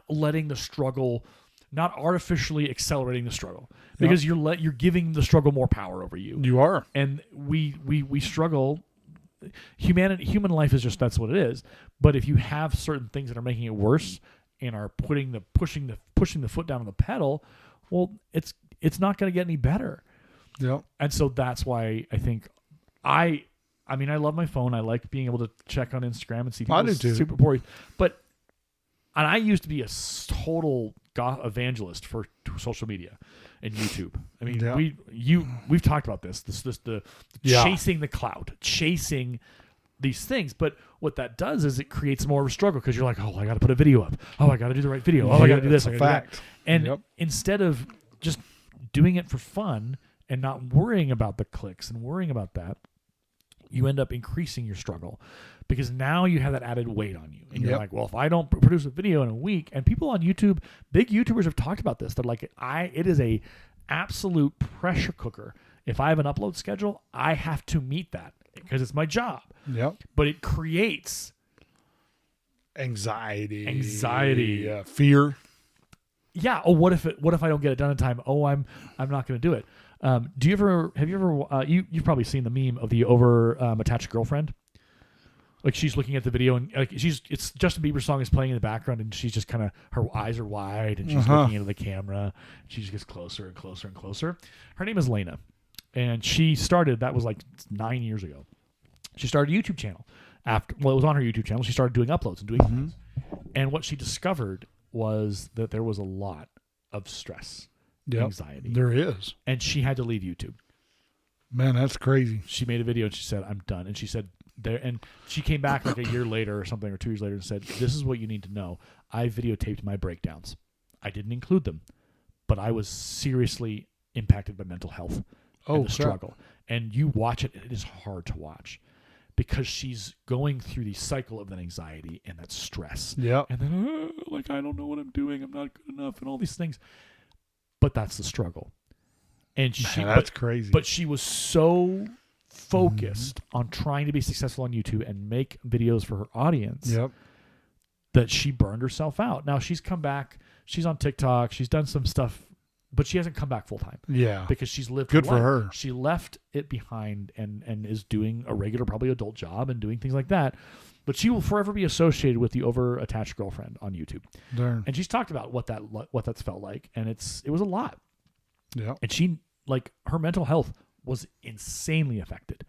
letting the struggle, not artificially accelerating the struggle, because you're giving the struggle more power over you. You are. And we struggle. Human life is just, that's what it is. But if you have certain things that are making it worse and are pushing the foot down on the pedal, well, it's not going to get any better. Yeah. And so that's why I think I love my phone. I like being able to check on Instagram and see people. I do too. Super boring. And I used to be a total evangelist for social media and YouTube. I mean, we've talked about this the chasing the clout, chasing these things. But what that does is it creates more of a struggle, because you're like, oh, I got to put a video up. Oh, I got to do the right video. Oh, I got to do this. That's a fact. And instead of just doing it for fun and not worrying about the clicks and worrying about that, you end up increasing your struggle, because now you have that added weight on you. And you're like, well, if I don't produce a video in a week, and people on YouTube, big YouTubers have talked about this. They're like, it is a absolute pressure cooker. If I have an upload schedule, I have to meet that because it's my job. Yep. But it creates anxiety, fear. Yeah. Oh, what if I don't get it done in time? Oh, I'm not going to do it. Have you ever you've probably seen the meme of the attached girlfriend? Like she's looking at the video and like it's Justin Bieber's song is playing in the background and she's just kind of, her eyes are wide and she's looking into the camera. She just gets closer and closer and closer. Her name is Lena, and she started, that was like 9 years ago. She started a YouTube channel it was on her YouTube channel. She started doing uploads and doing things. And what she discovered was that there was a lot of stress, anxiety. There is. And she had to leave YouTube. Man, that's crazy. She made a video and she said, I'm done. And she said, and she came back like a year later or something, or 2 years later, and said, this is what you need to know. I videotaped my breakdowns. I didn't include them, but I was seriously impacted by mental health and the struggle. And you watch it, and it is hard to watch because she's going through the cycle of that anxiety and that stress. Yeah. And then, like, I don't know what I'm doing. I'm not good enough and all these things. But that's the struggle. And that's crazy. But she was so focused on trying to be successful on YouTube and make videos for her audience that she burned herself out. Now she's come back. She's on TikTok. She's done some stuff, but she hasn't come back full time. Yeah. Because she's lived good her life. For her. She left it behind and is doing a regular, probably adult job and doing things like that. But she will forever be associated with the over-attached girlfriend on YouTube. Darn. And she's talked about what that's felt like, and it was a lot. Yeah. And she, like, her mental health was insanely affected.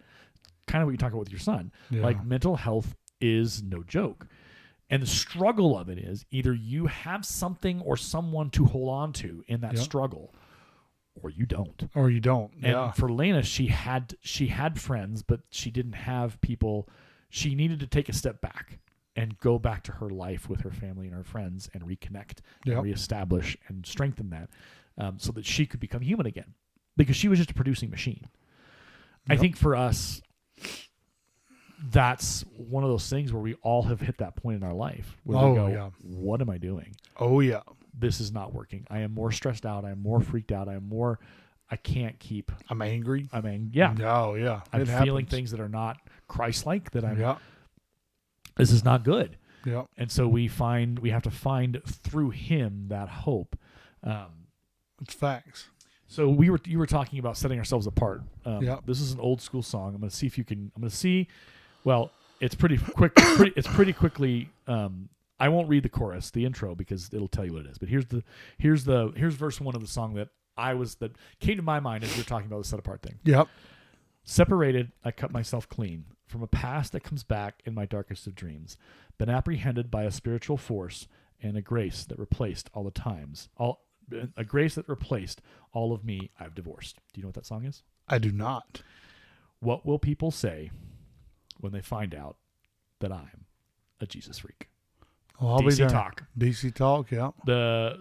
Kind of what you talk about with your son. Yeah. Like, mental health is no joke. And the struggle of it is either you have something or someone to hold on to in that struggle, or you don't. Or you don't. And for Lena, she had friends, but she didn't have people. She needed to take a step back and go back to her life with her family and her friends and reconnect and reestablish and strengthen that so that she could become human again, because she was just a producing machine. I think for us, that's one of those things where we all have hit that point in our life where we go, what am I doing? Oh, yeah. This is not working. I am more stressed out. I am more freaked out. I can't keep. I'm angry. Yeah. Oh, yeah. I'm feeling things that are not Christ-like, that this is not good. Yeah. And so we have to find through him that hope. It's facts. So you were talking about setting ourselves apart. This is an old school song. I'm going to see if you can. I'm going to see. Well, it's pretty quick. It's pretty quickly. I won't read the chorus, the intro, because it'll tell you what it is. But here's verse 1 of the song that came to my mind as you're talking about the set apart thing. Yep. Separated, I cut myself clean from a past that comes back in my darkest of dreams. Been apprehended by a spiritual force and a grace that replaced all the times. A grace that replaced all of me I've divorced. Do you know what that song is? I do not. What will people say when they find out that I'm a Jesus freak? Well, I'll DC be there. Talk. DC Talk, yeah.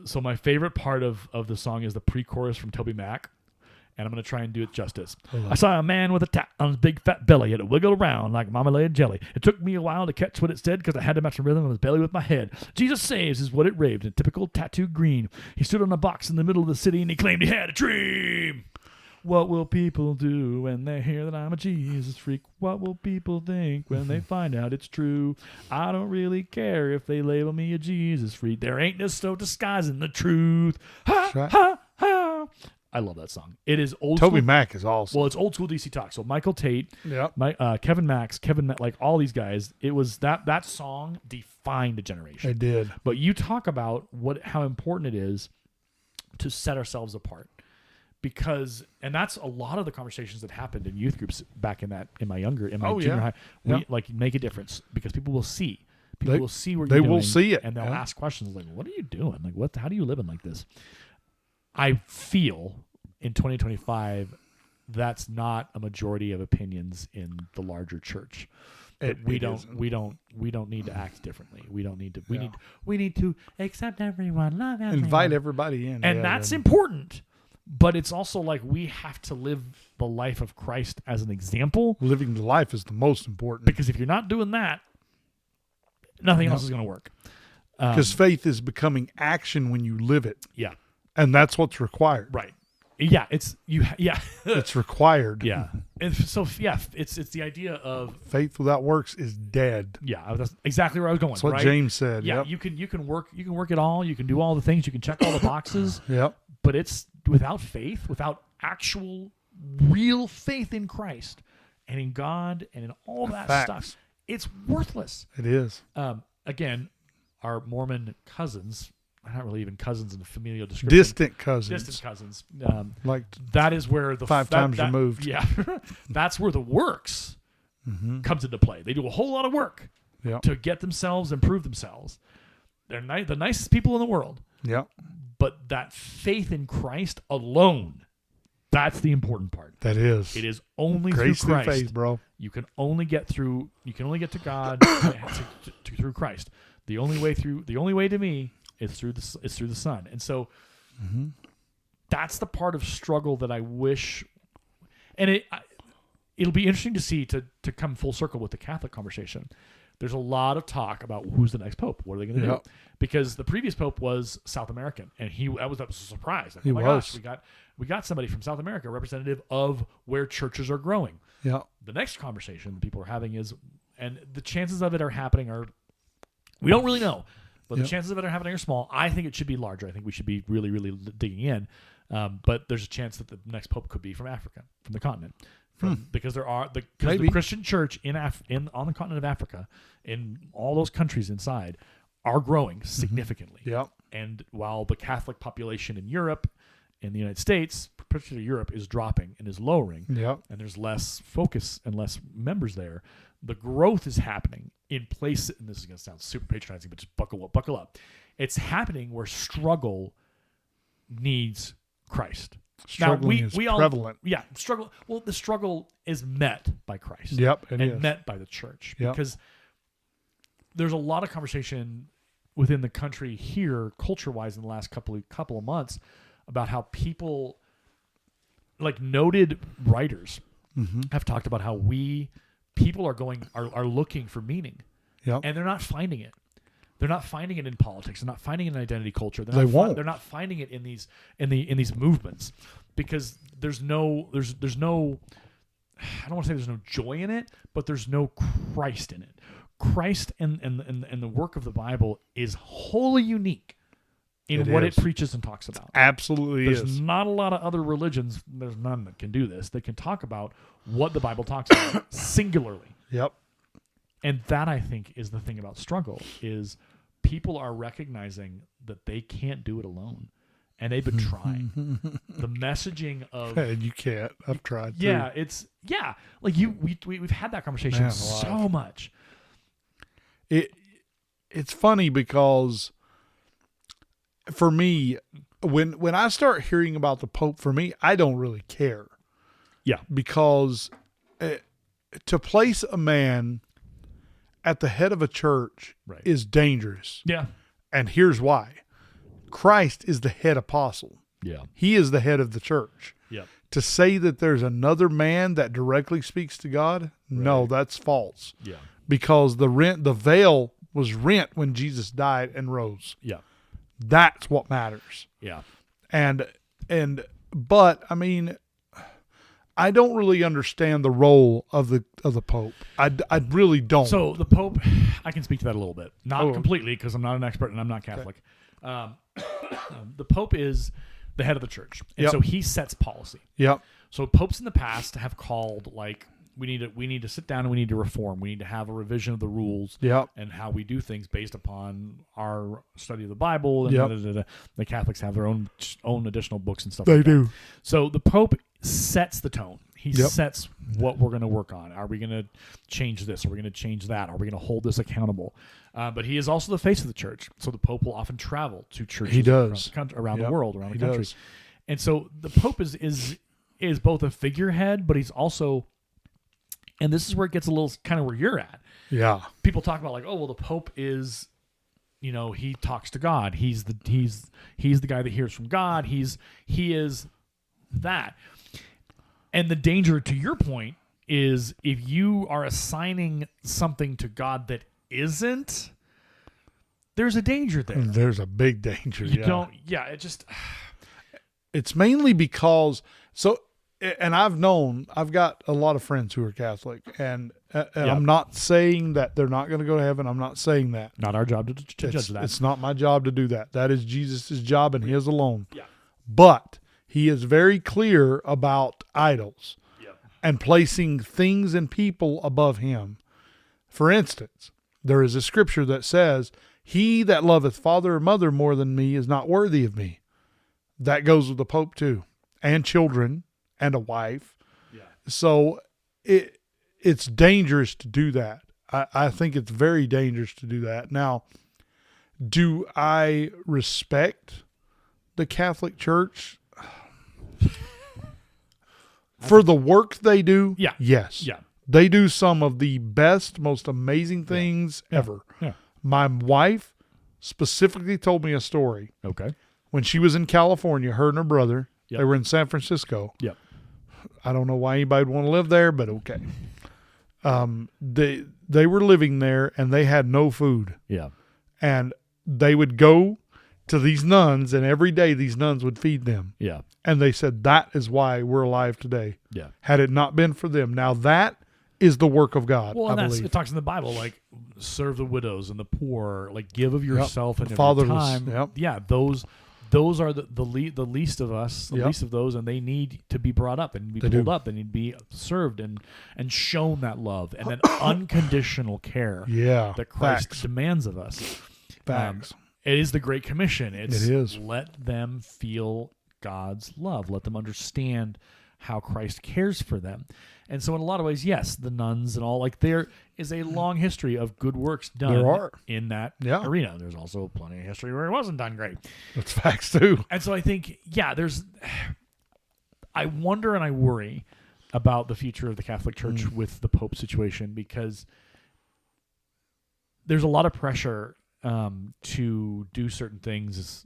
So my favorite part of the song is the pre-chorus from Toby Mac, and I'm going to try and do it justice. I saw a man with a tat on his big fat belly. It wiggled around like marmalade jelly. It took me a while to catch what it said because I had to match the rhythm of his belly with my head. Jesus saves is what it raved in typical tattoo green. He stood on a box in the middle of the city and he claimed he had a dream. What will people do when they hear that I'm a Jesus freak? What will people think when they find out it's true? I don't really care if they label me a Jesus freak. There ain't no disguising the truth. Ha, ha, ha. I love that song. It is old Toby school. Mac is awesome. Well, it's old school DC Talk. So Michael Tate, Kevin Max, like all these guys. It was that song defined a generation. It did. But you talk about how important it is to set ourselves apart. Because, and that's a lot of the conversations that happened in youth groups back in my junior high. We make a difference because people will see. People will see what you're doing. They will see it. And they'll ask questions like, what are you doing? Like, how do you living like this? I feel in 2025, that's not a majority of opinions in the larger church. We don't need to act differently. We don't need to. We need to accept everyone, love everyone, invite everybody in, and that's important. But it's also like we have to live the life of Christ as an example. Living the life is the most important. Because if you're not doing that, nothing else is going to work. Because faith is becoming action when you live it. Yeah. And that's what's required. Right. Yeah, it's It's required. Yeah, and so it's the idea of faith without works is dead. Yeah, that's exactly where I was going. That's what right? James said. Yeah, yep. you can work it all. You can do all the things. You can check all the boxes. Yep. But it's without faith, without actual real faith in Christ and in God and in all that Facts. stuff, it's worthless. It is. Again, our Mormon cousins. Not really even cousins in the familial description. Distant cousins. Distant cousins. Like that is where the five times removed. Yeah, that's where the works comes into play. They do a whole lot of work to get themselves and prove themselves. They're the nicest people in the world. Yeah. But that faith in Christ alone, that's the important part. That is. It is only Grace through Christ. Through faith, bro. You can only get to God through Christ. The only way to me is through the Son. And so that's the part of struggle that I wish, and it'll be interesting to see to come full circle with the Catholic conversation. There's a lot of talk about who's the next pope. What are they going to do? Because the previous pope was South American, and that was a surprise. Like, oh my gosh, we got somebody from South America, representative of where churches are growing. Yeah. The next conversation that people are having is, and the chances of it are happening are, we don't really know. But the chances of it are happening are small. I think it should be larger. I think we should be really, really digging in. But there's a chance that the next pope could be from Africa, from the continent, because the Christian church on the continent of Africa, in all those countries inside, are growing significantly. Yeah. And while the Catholic population in Europe, in the United States, particularly Europe, is dropping and is lowering, and there's less focus and less members there, the growth is happening in place, and this is going to sound super patronizing, but just buckle up. It's happening where struggle needs Christ. Struggling is prevalent. Struggle. Well, the struggle is met by Christ. Yep, and met by the church, because there's a lot of conversation within the country here, culture-wise, in the last couple of months, about how people, like noted writers, have talked about how people are looking for meaning, and they're not finding it. They're not finding it in politics. They're not finding it in identity culture. They're not finding it in these movements, because there's no. I don't want to say there's no joy in it, but there's no Christ in it. Christ and the work of the Bible is wholly unique in what it preaches and talks about. Absolutely is. There's not a lot of other religions. There's none that can do this. They can talk about what the Bible talks about singularly. Yep. And that, I think, is the thing about struggle, is people are recognizing that they can't do it alone. And they've been trying. The messaging of... And you can't. I've tried too. Yeah, like we've had that conversation so much. It's funny because for me, when I start hearing about the Pope, for me, I don't really care. Yeah. Because to place a man at the head of a church is dangerous. Yeah. And here's why. Christ is the head apostle. Yeah. He is the head of the church. Yeah. To say that there's another man that directly speaks to God, no, that's false. Yeah. Because the veil was rent when Jesus died and rose. Yeah. That's what matters. Yeah. But I mean, I don't really understand the role of the Pope. I really don't. So the Pope, I can speak to that a little bit, not completely, because I'm not an expert and I'm not Catholic. Okay. The Pope is the head of the church, and so he sets policy. Yep. So popes in the past have called, like, we need to sit down and we need to reform. We need to have a revision of the rules and how we do things based upon our study of the Bible. And the Catholics have their own additional books and stuff. They do. So the Pope sets the tone. He sets what we're going to work on. Are we going to change this? Are we going to change that? Are we going to hold this accountable? But he is also the face of the church. So the Pope will often travel to churches around the world, around the country. And so the Pope is both a figurehead, but he's also, and this is where it gets a little kind of where you're at. Yeah. People talk about, like, oh, well, the Pope is, he talks to God. He's the guy that hears from God. He is that. And the danger, to your point, is if you are assigning something to God that isn't, there's a danger there. There's a big danger. It just, It's mainly because and I've got a lot of friends who are Catholic, and I'm not saying that they're not going to go to heaven. I'm not saying that. Not our job to judge that. It's not my job to do that. That is Jesus' job and his alone. Yeah. But he is very clear about idols and placing things and people above him. For instance, there is a scripture that says, "He that loveth father or mother more than me is not worthy of me." That goes with the Pope too, and children, and a wife. Yeah. So it's dangerous to do that. I think it's very dangerous to do that. Now, do I respect the Catholic Church for the work they do? Yeah. Yes. Yeah. They do some of the best, most amazing things ever. Yeah. My wife specifically told me a story. Okay. When she was in California, her and her brother, they were in San Francisco. Yep. I don't know why anybody would want to live there, but okay. They were living there and they had no food. Yeah. And they would go to these nuns, and every day these nuns would feed them. Yeah. And they said that is why we're alive today. Yeah. Had it not been for them. Now that is the work of God. Well, I believe. it talks in the Bible, like serve the widows and the poor, like give of yourself and of your fatherless. time. Yep. Yeah, those are the least of us, the least of those, and they need to be brought up and be pulled up and need to be served and shown that love and that unconditional care that Christ demands of us. Facts. It is the Great Commission. It is. Let them feel God's love. Let them understand how Christ cares for them. And so in a lot of ways, yes, the nuns and all, like there is a long history of good works done in that arena. There's also plenty of history where it wasn't done great. That's facts too. And so I think, I wonder and I worry about the future of the Catholic Church with the Pope situation, because there's a lot of pressure to do certain things,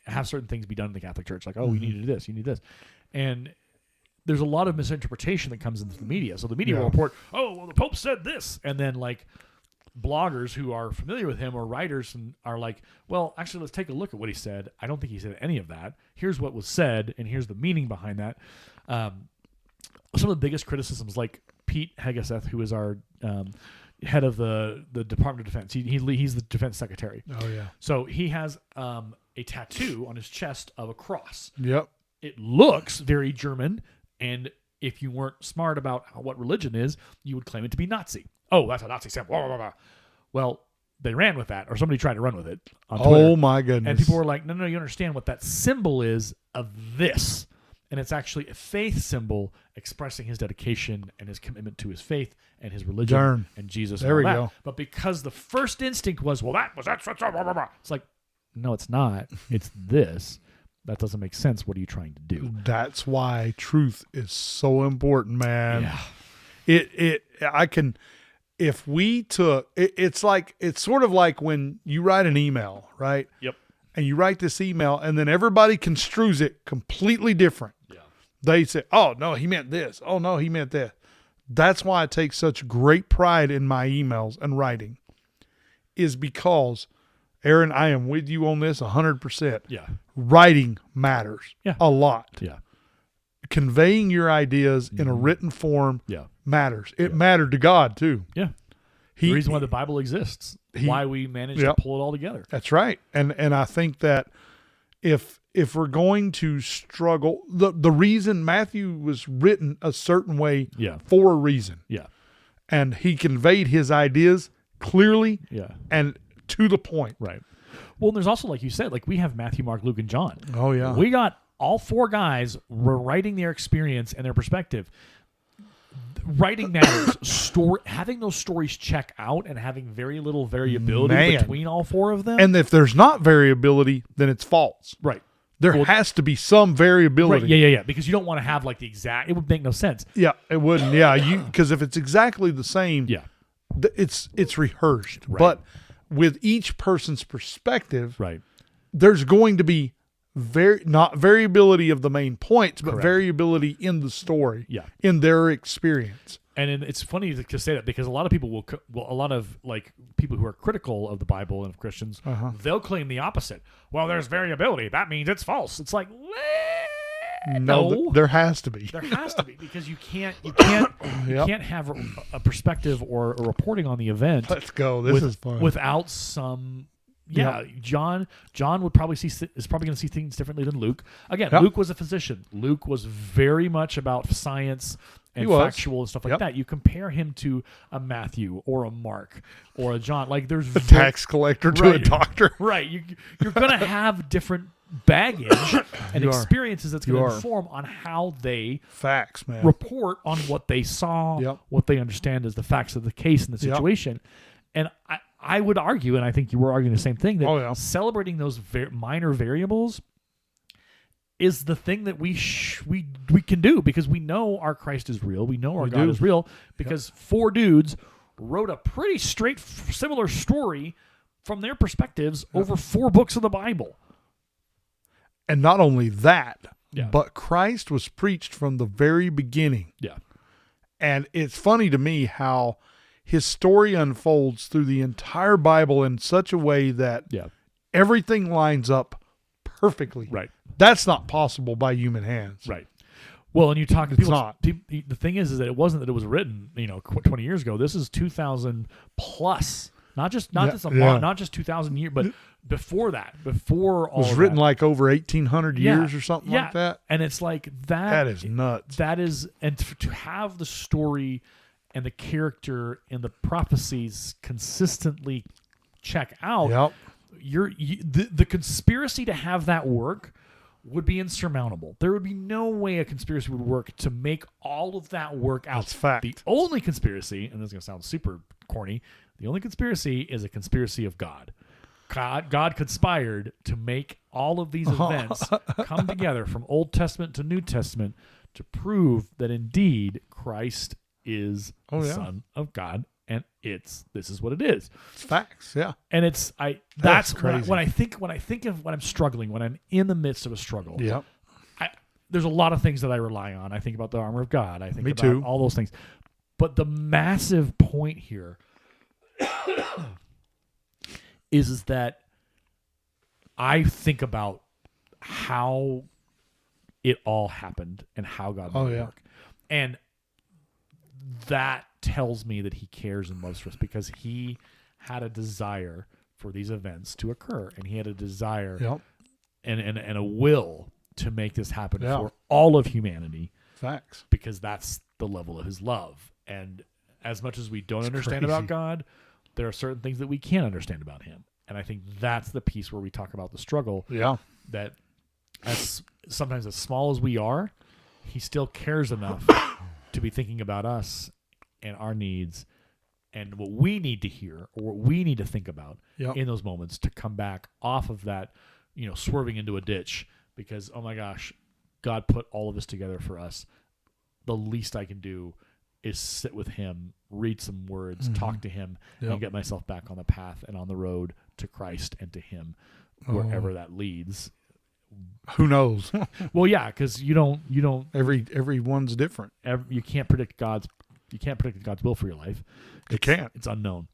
have certain things be done in the Catholic Church. Like, you need to do this, you need this. And there's a lot of misinterpretation that comes into the media. So the media will report, the Pope said this. And then like bloggers who are familiar with him or writers are like, well, actually, let's take a look at what he said. I don't think he said any of that. Here's what was said, and here's the meaning behind that. Some of the biggest criticisms, like Pete Hegeseth, who is our head of the Department of Defense. He's the defense secretary. Oh, yeah. So he has a tattoo on his chest of a cross. Yep. It looks very German, and if you weren't smart about what religion is, you would claim it to be Nazi. Oh, that's a Nazi symbol. Blah, blah, blah. Well, they ran with that, or somebody tried to run with it on Twitter. Oh, my goodness. And people were like, no, you understand what that symbol is of this. And it's actually a faith symbol expressing his dedication and his commitment to his faith and his religion and Jesus. There we go. But because the first instinct was, that's blah, blah, blah. It's like, no, it's not. It's this. That doesn't make sense. What are you trying to do? That's why truth is so important, man. Yeah. It's sort of like when you write an email, right? Yep. And you write this email and then everybody construes it completely different. Yeah. They say, oh, no, he meant this. Oh, no, he meant that. That's why I take such great pride in my emails and writing, is because, Aaron, I am with you on this 100%. Yeah. Writing matters a lot. Yeah. Conveying your ideas in a written form matters. It mattered to God, too. Yeah. The reason why the Bible exists, why we managed to pull it all together. That's right. And I think that if we're going to struggle, the reason Matthew was written a certain way for a reason. Yeah. And he conveyed his ideas clearly and to the point. Right. Well, and there's also, like you said, like we have Matthew, Mark, Luke, and John. Oh, yeah. We got all four guys writing their experience and their perspective. Writing matters. Having those stories check out and having very little variability between all four of them. And if there's not variability, then it's false. Right. There has to be some variability. Right. Yeah. Because you don't want to have like the exact. It would make no sense. Yeah, it wouldn't. Yeah, because if it's exactly the same, it's rehearsed. Right. But with each person's perspective, right, there's going to be not variability of the main points, but Correct. variability in the story, Yeah. in their experience. And it's funny to say that because a lot of people a lot of like people who are critical of the Bible and of Christians, they'll claim the opposite. Well, there's variability. That means it's false. It's like, No, there has to be. There has to be, because you can't have a perspective or a reporting on the event. Let's go. This is fun. Without some. Yeah, John would probably is probably going to see things differently than Luke. Again, Luke was a physician. Luke was very much about science and factual and stuff like that. You compare him to a Matthew or a Mark or a John. Like, there's a tax collector to a doctor. Right. You're going to have different baggage and experiences that's going to inform on how they report on what they saw, what they understand as the facts of the case and the situation. And I would argue, and I think you were arguing the same thing, that celebrating those minor variables is the thing that we can do, because we know our Christ is real. We know our God is real, because 4 dudes wrote a pretty similar story from their perspectives over 4 books of the Bible. And not only that, but Christ was preached from the very beginning. Yeah. And it's funny to me how his story unfolds through the entire Bible in such a way that everything lines up perfectly. Right. That's not possible by human hands. Right. Well, and you talk to people. Not. The thing is that it wasn't that it was written, 20 years ago. This is 2,000 plus. Not just 2,000 years, but before that, before all. It was written like over 1,800 years or something like that. And it's like that. That is nuts. That is, and to have the story and the character and the prophecies consistently check out, the conspiracy to have that work would be insurmountable. There would be no way a conspiracy would work to make all of that work out. That's fact. The only conspiracy, and this is going to sound super corny, the only conspiracy is a conspiracy of God. God conspired to make all of these events come together from Old Testament to New Testament to prove that indeed Christ is the Son of God, and this is what it is. It's facts, yeah. And that's crazy. When I think of when I'm struggling, when I'm in the midst of a struggle. Yeah. There's a lot of things that I rely on. I think about the armor of God. I think about all those things. But the massive point here is that I think about how it all happened and how God made it work. And that tells me that he cares and loves us, because he had a desire for these events to occur, and he had a desire and a will to make this happen for all of humanity. Facts. Because that's the level of his love. And as much as we don't understand about God, there are certain things that we can't understand about him. And I think that's the piece where we talk about the struggle. Yeah. That sometimes as small as we are, he still cares enough to be thinking about us and our needs and what we need to hear or what we need to think about in those moments to come back off of that, swerving into a ditch because, oh my gosh, God put all of this together for us. The least I can do is sit with him, read some words, talk to him, and get myself back on the path and on the road to Christ and to him, wherever that leads. Who knows? Well, yeah, because you don't. Everyone's different. You can't predict God's will for your life. You can't. It's unknown.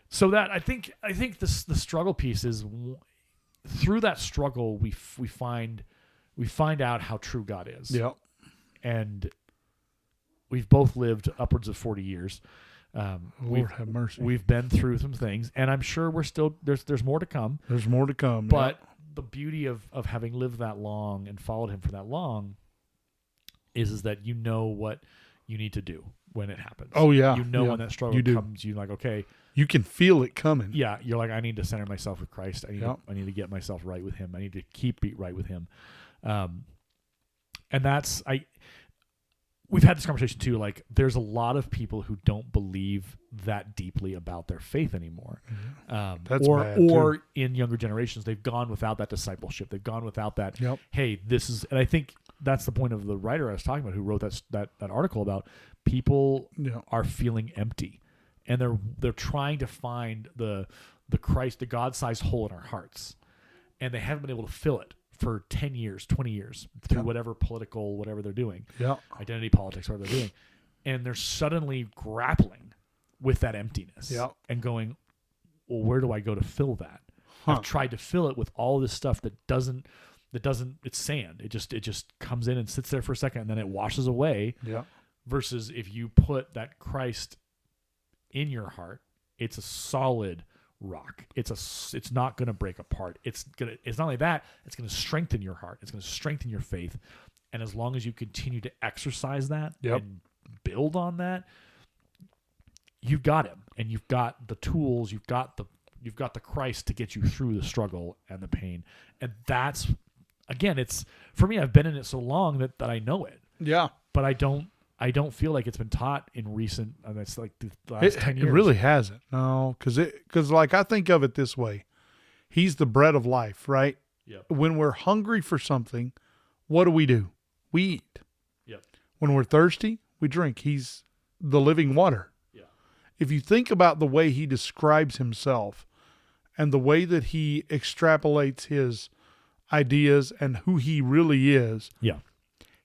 So that I think the struggle piece is through that struggle we find out how true God is. Yep. And we've both lived upwards of 40 years. Lord have mercy. We've been through some things, and I'm sure we're still there's more to come. There's more to come. But the beauty of having lived that long and followed him for that long is that you know what you need to do when it happens. Oh yeah. You know when that struggle comes, you're like, okay. You can feel it coming. Yeah. You're like, I need to center myself with Christ. I need to get myself right with him. I need to keep right with him. And we've had this conversation too. Like, there's a lot of people who don't believe that deeply about their faith anymore. That's bad too. Or in younger generations, they've gone without that discipleship. They've gone without that. Hey, this is, and I think that's the point of the writer I was talking about who wrote that article about people are feeling empty, and they're trying to find the Christ, the God-sized hole in our hearts, and they haven't been able to fill it for 10 years, 20 years through whatever they're doing, identity politics, whatever they're doing. And they're suddenly grappling with that emptiness and going, well, where do I go to fill that? I've tried to fill it with all this stuff that doesn't that doesn't, it's sand. It just comes in and sits there for a second and then it washes away. Yeah. Versus if you put that Christ in your heart, it's a solid rock. It's not going to break apart. It's not only that, it's going to strengthen your heart. It's going to strengthen your faith. And as long as you continue to exercise that and build on that, you've got him, and you've got the tools, you've got the Christ to get you through the struggle and the pain. And that's, again, it's, for me, I've been in it so long that I know it. Yeah. But I don't feel like it's been taught in recent, it's like the last 10 years. It really hasn't. No, because like I think of it this way. He's the bread of life, right? Yep. When we're hungry for something, what do? We eat. Yep. When we're thirsty, we drink. He's the living water. Yeah. If you think about the way he describes himself and the way that he extrapolates his ideas and who he really is. Yeah.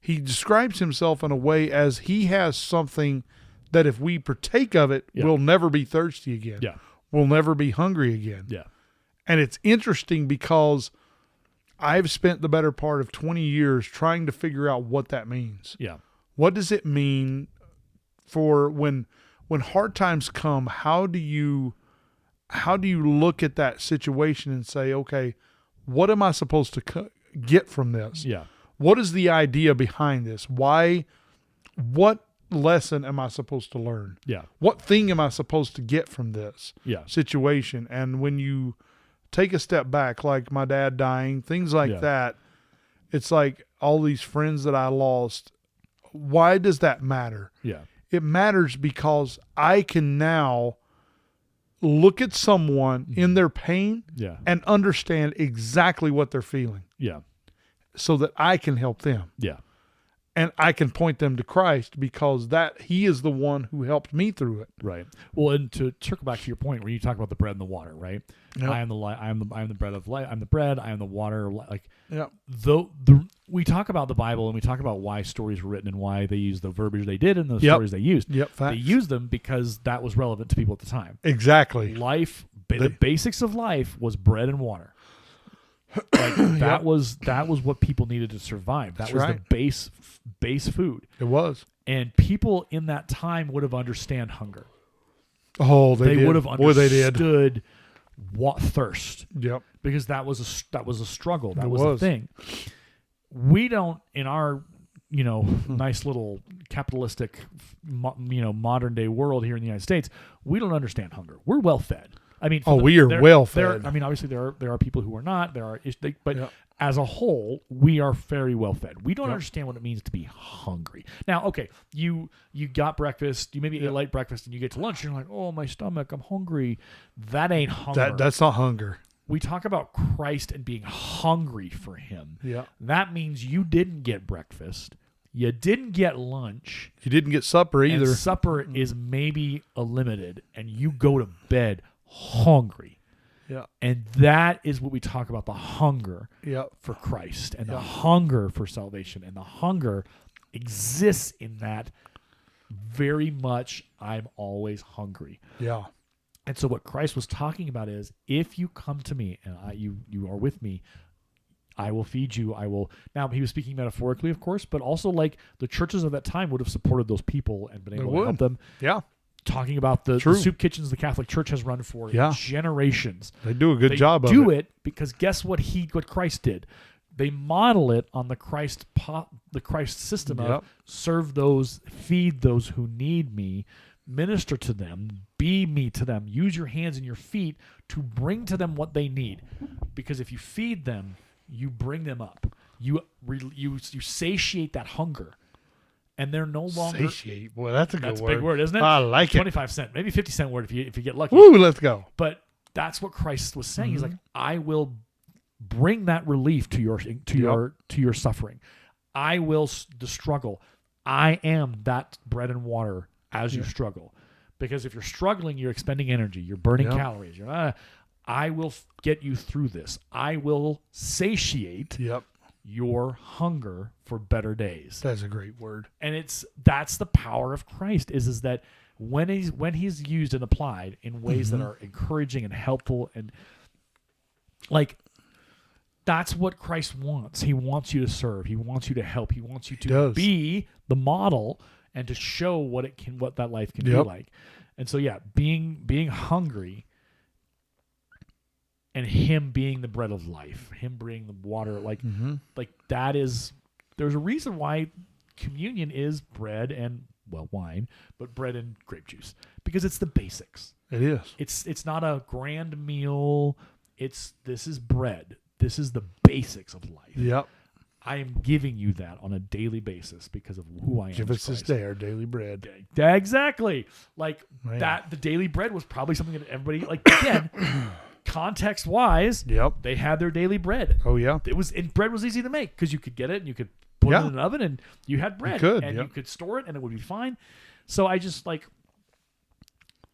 He describes himself in a way as he has something that if we partake of it, we'll never be thirsty again. Yeah. We'll never be hungry again. Yeah. And it's interesting because I've spent the better part of 20 years trying to figure out what that means. Yeah. What does it mean for when hard times come, how do you look at that situation and say, okay, what am I supposed to get from this? Yeah. What is the idea behind this? Why? What lesson am I supposed to learn? Yeah. What thing am I supposed to get from this Yeah. situation? And when you take a step back, like my dad dying, things like that, it's like all these friends that I lost. Why does that matter? Yeah. It matters because I can now look at someone in their pain and understand exactly what they're feeling. Yeah. So that I can help them. Yeah. And I can point them to Christ because he is the one who helped me through it. Right. Well, and to circle back to your point where you talk about the bread and the water, right? Yep. I am the bread of life. I'm the bread. I am the water. Like, yeah. We talk about the Bible and we talk about why stories were written and why they used the verbiage they did and the stories they used. Yep. Facts. They used them because that was relevant to people at the time. Exactly. The basics of life was bread and water. Like that was what people needed to survive. That was the base food. It was. And people in that time would have understand hunger. Oh, they would have understood what thirst. Yep. Because that was a struggle. That was a thing. We don't, in our nice little capitalistic modern day world here in the United States, we don't understand hunger. We're well fed. I mean, we are well fed. I mean, obviously there are people who are not. But as a whole, we are very well fed. We don't understand what it means to be hungry. Now, okay, you got breakfast. You maybe ate a light breakfast, and you get to lunch, and you're like, oh, my stomach, I'm hungry. That ain't hunger. That's not hunger. We talk about Christ and being hungry for Him. Yeah, that means you didn't get breakfast. You didn't get lunch. You didn't get supper either. And supper is maybe a limited, and you go to bed hungry. Yeah. And that is what we talk about, the hunger for Christ and the hunger for salvation. And the hunger exists in that very much, I'm always hungry. Yeah. And so what Christ was talking about is, if you come to me and you are with me, I will feed you. Now he was speaking metaphorically, of course, but also like the churches of that time would have supported those people and been able to help them. Yeah. Talking about the soup kitchens the Catholic Church has run for generations. They do a good job of it. They do it because guess what Christ did? They model it on the Christ system of serve those, feed those who need me, minister to them, be me to them, use your hands and your feet to bring to them what they need. Because if you feed them, you bring them up. You satiate that hunger. And they're no longer satiate. Boy, that's a big word, isn't it? I like 25 cent, maybe 50 cent word if you get lucky. Woo, let's go. But that's what Christ was saying. He's like, I will bring that relief to your suffering. I will the struggle. I am that bread and water as you struggle. Because if you're struggling, you're expending energy, you're burning calories. I will get you through this. I will satiate your hunger for better days. That's a great word. And that's the power of Christ is that when he's used and applied in ways that are encouraging and helpful, and like That's what Christ wants. He wants you to serve. He wants you to help. He wants you to be the model and to show what that life can be like. And so, yeah, being hungry and him being the bread of life, him bringing the water, like that is, there's a reason why communion is bread and, well, wine, but bread and grape juice, because it's the basics. It is. It's not a grand meal. This is bread. This is the basics of life. Yep. I am giving you that on a daily basis because of who I am. Give us this day our daily bread. Exactly. Like that, the daily bread was probably something that everybody, like, again, context wise, they had their daily bread. Oh yeah. Bread was easy to make because you could get it and you could put it in an oven and you had bread. You could store it and it would be fine. So I just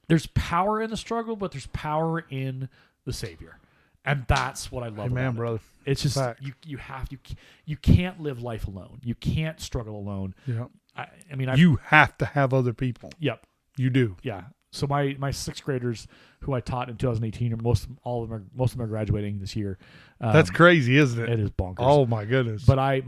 there's power in the struggle, but there's power in the Savior. And that's what I love. Amen, brother. It's just you can't live life alone. You can't struggle alone. Yeah. I mean, you have to have other people. Yep. You do. Yeah. So my sixth graders who I taught in 2018, most of them are graduating this year. That's crazy, isn't it? It is bonkers. Oh my goodness. But I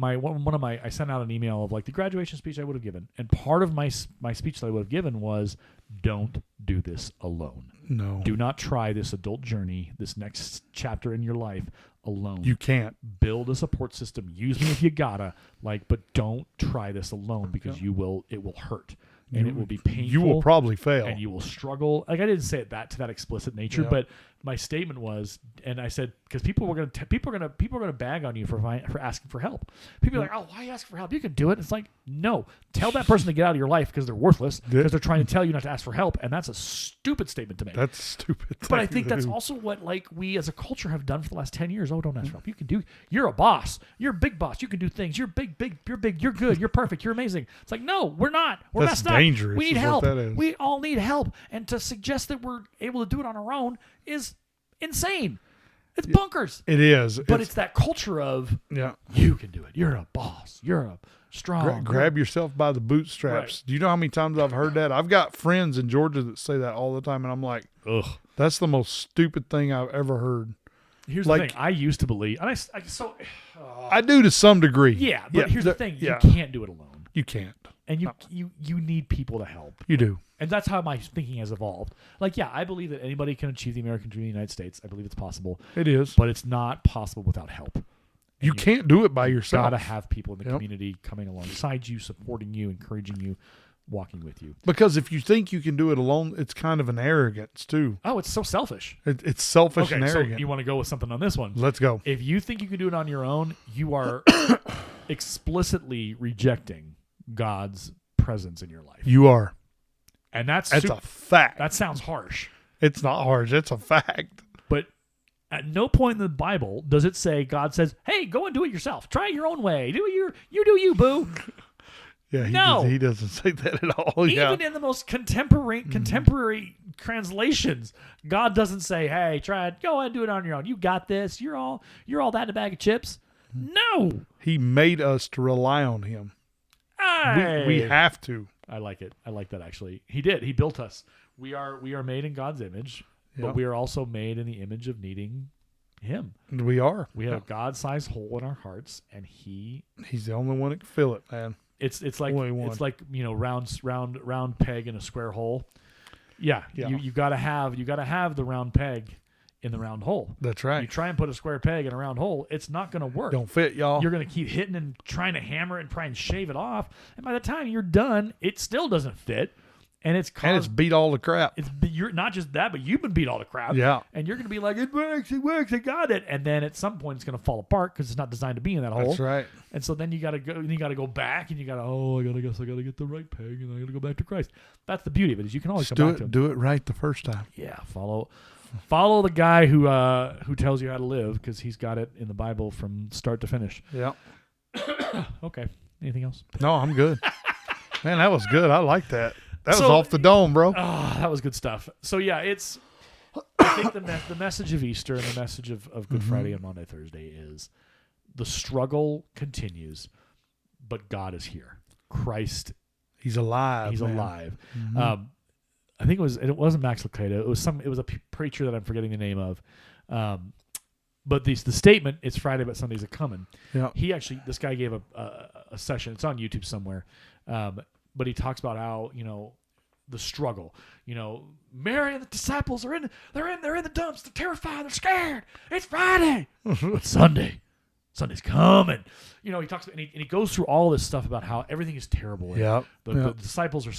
sent out an email of like the graduation speech I would have given, and part of my speech that I would have given was, don't do this alone. No. Do not try this adult journey, this next chapter in your life alone. You can't. Build a support system. Use me if you gotta, but don't try this alone because it will hurt. And it will be painful. You will probably fail. And you will struggle. Like, I didn't say it to that explicit nature, but my statement was, and I said, because people are gonna bag on you for asking for help. People are like, oh, why ask for help? You can do it. It's like, no, tell that person to get out of your life because they're worthless, because they're trying to tell you not to ask for help, and that's a stupid statement to make. That's stupid. But I think that's also what we as a culture have done for the last 10 years. Oh, don't ask for help. You can do. You're a boss. You're a big boss. You can do things. You're big. You're big. You're good. You're perfect. You're amazing. It's like, no, we're not. We're messed up. Dangerous. We need help. We all need help. And to suggest that we're able to do it on our own is insane. It's bonkers. It is. But it's that culture of, you can do it. You're a boss. You're a strong. Grab yourself by the bootstraps. Right. Do you know how many times I've heard that? I've got friends in Georgia that say that all the time, and I'm like, ugh, that's the most stupid thing I've ever heard. Here's the thing. I used to believe, and I do to some degree. Yeah, but here's the thing. You can't do it alone. You can't. And you need people to help. You do. And that's how my thinking has evolved. I believe that anybody can achieve the American dream in the United States. I believe it's possible. It is. But it's not possible without help. You can't do it by yourself. You got to have people in the community coming alongside you, supporting you, encouraging you, walking with you. Because if you think you can do it alone, it's kind of an arrogance too. Oh, it's so selfish. It's selfish and arrogant. So you want to go with something on this one? Let's go. If you think you can do it on your own, you are explicitly rejecting God's presence in your life. You are. And that's a fact. That sounds harsh. It's not harsh. It's a fact. But at no point in the Bible does it say, God says, hey, go and do it yourself. Try it your own way. You do you, boo. Yeah, he doesn't say that at all. Even in the most contemporary translations, God doesn't say, hey, try it. Go ahead and do it on your own. You got this. You're all that in a bag of chips. No. He made us to rely on him. We have to. I like it. I like that, actually. He did. He built us. We are made in God's image, but we are also made in the image of needing him. We are. We have a God-sized hole in our hearts, and he's the only one that can fill it, man. It's like round peg in a square hole. Yeah. You gotta have the round peg in the round hole. That's right. You try and put a square peg in a round hole, it's not going to work. Don't fit, y'all. You're going to keep hitting and trying to hammer it and try and shave it off, and by the time you're done, it still doesn't fit, and it's beat all the crap. You're not just that, but you've been beat all the crap. Yeah. And you're going to be like, it works, I got it, and then at some point it's going to fall apart because it's not designed to be in that hole. That's right. And so then you got to go back, and you got to I guess I got to get the right peg, and I got to go back to Christ. That's the beauty of it, is you can always come back to him. Do it right the first time. Yeah. Follow the guy who tells you how to live, because he's got it in the Bible from start to finish. Yeah. Okay. Anything else? No, I'm good. Man, that was good. I like that. That was off the dome, bro. Oh, that was good stuff. So yeah, I think the message of Easter and the message of Good Friday and Maundy, Thursday is the struggle continues, but God is here. Christ, He's alive. He's alive. Mm-hmm. I think it wasn't Max Lucado. It was a preacher that I'm forgetting the name of. But the statement, it's Friday, but Sunday's a coming. Yeah. This guy gave a session. It's on YouTube somewhere. But he talks about how, the struggle, Mary and the disciples they're in the dumps. They're terrified. They're scared. It's Friday. But Sunday's coming. He talks about, and he goes through all this stuff about how everything is terrible. The disciples are,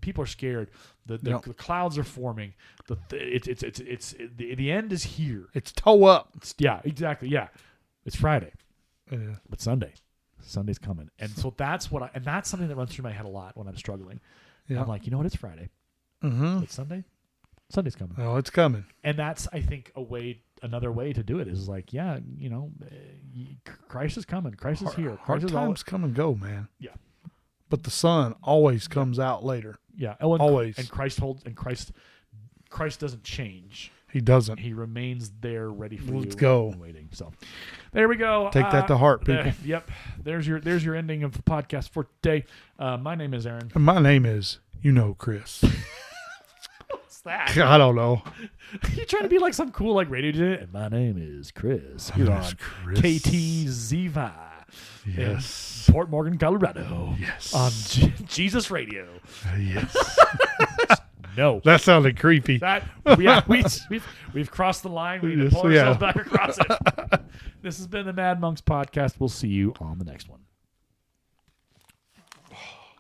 people are scared. The clouds are forming. The end is here. It's toe up. Exactly. Yeah. It's Friday. But Sunday's coming. And so that's that's something that runs through my head a lot when I'm struggling. I'm like, it's Friday. Mm-hmm. It's Sunday's coming. Oh, it's coming. And that's, I think, another way to do it is like, Christ is coming. Christ is here. Hard times come and go, man. Yeah. But the sun always comes out later. Yeah. Always. And Christ doesn't change. He doesn't. He remains there ready for you. Let's go. And waiting. So there we go. Take that to heart, people. Yep. There's your ending of the podcast for today. My name is Aaron. And my name is, Chris. What's that? I don't know. You trying to be like some cool radio DJ? And my name is Chris. You're on KTZY. Yes. In Port Morgan, Colorado. Yes. On Jesus Radio. Yes. No. That sounded creepy. We've crossed the line. We need to pull ourselves back across it. This has been the Mad Monks Podcast. We'll see you on the next one.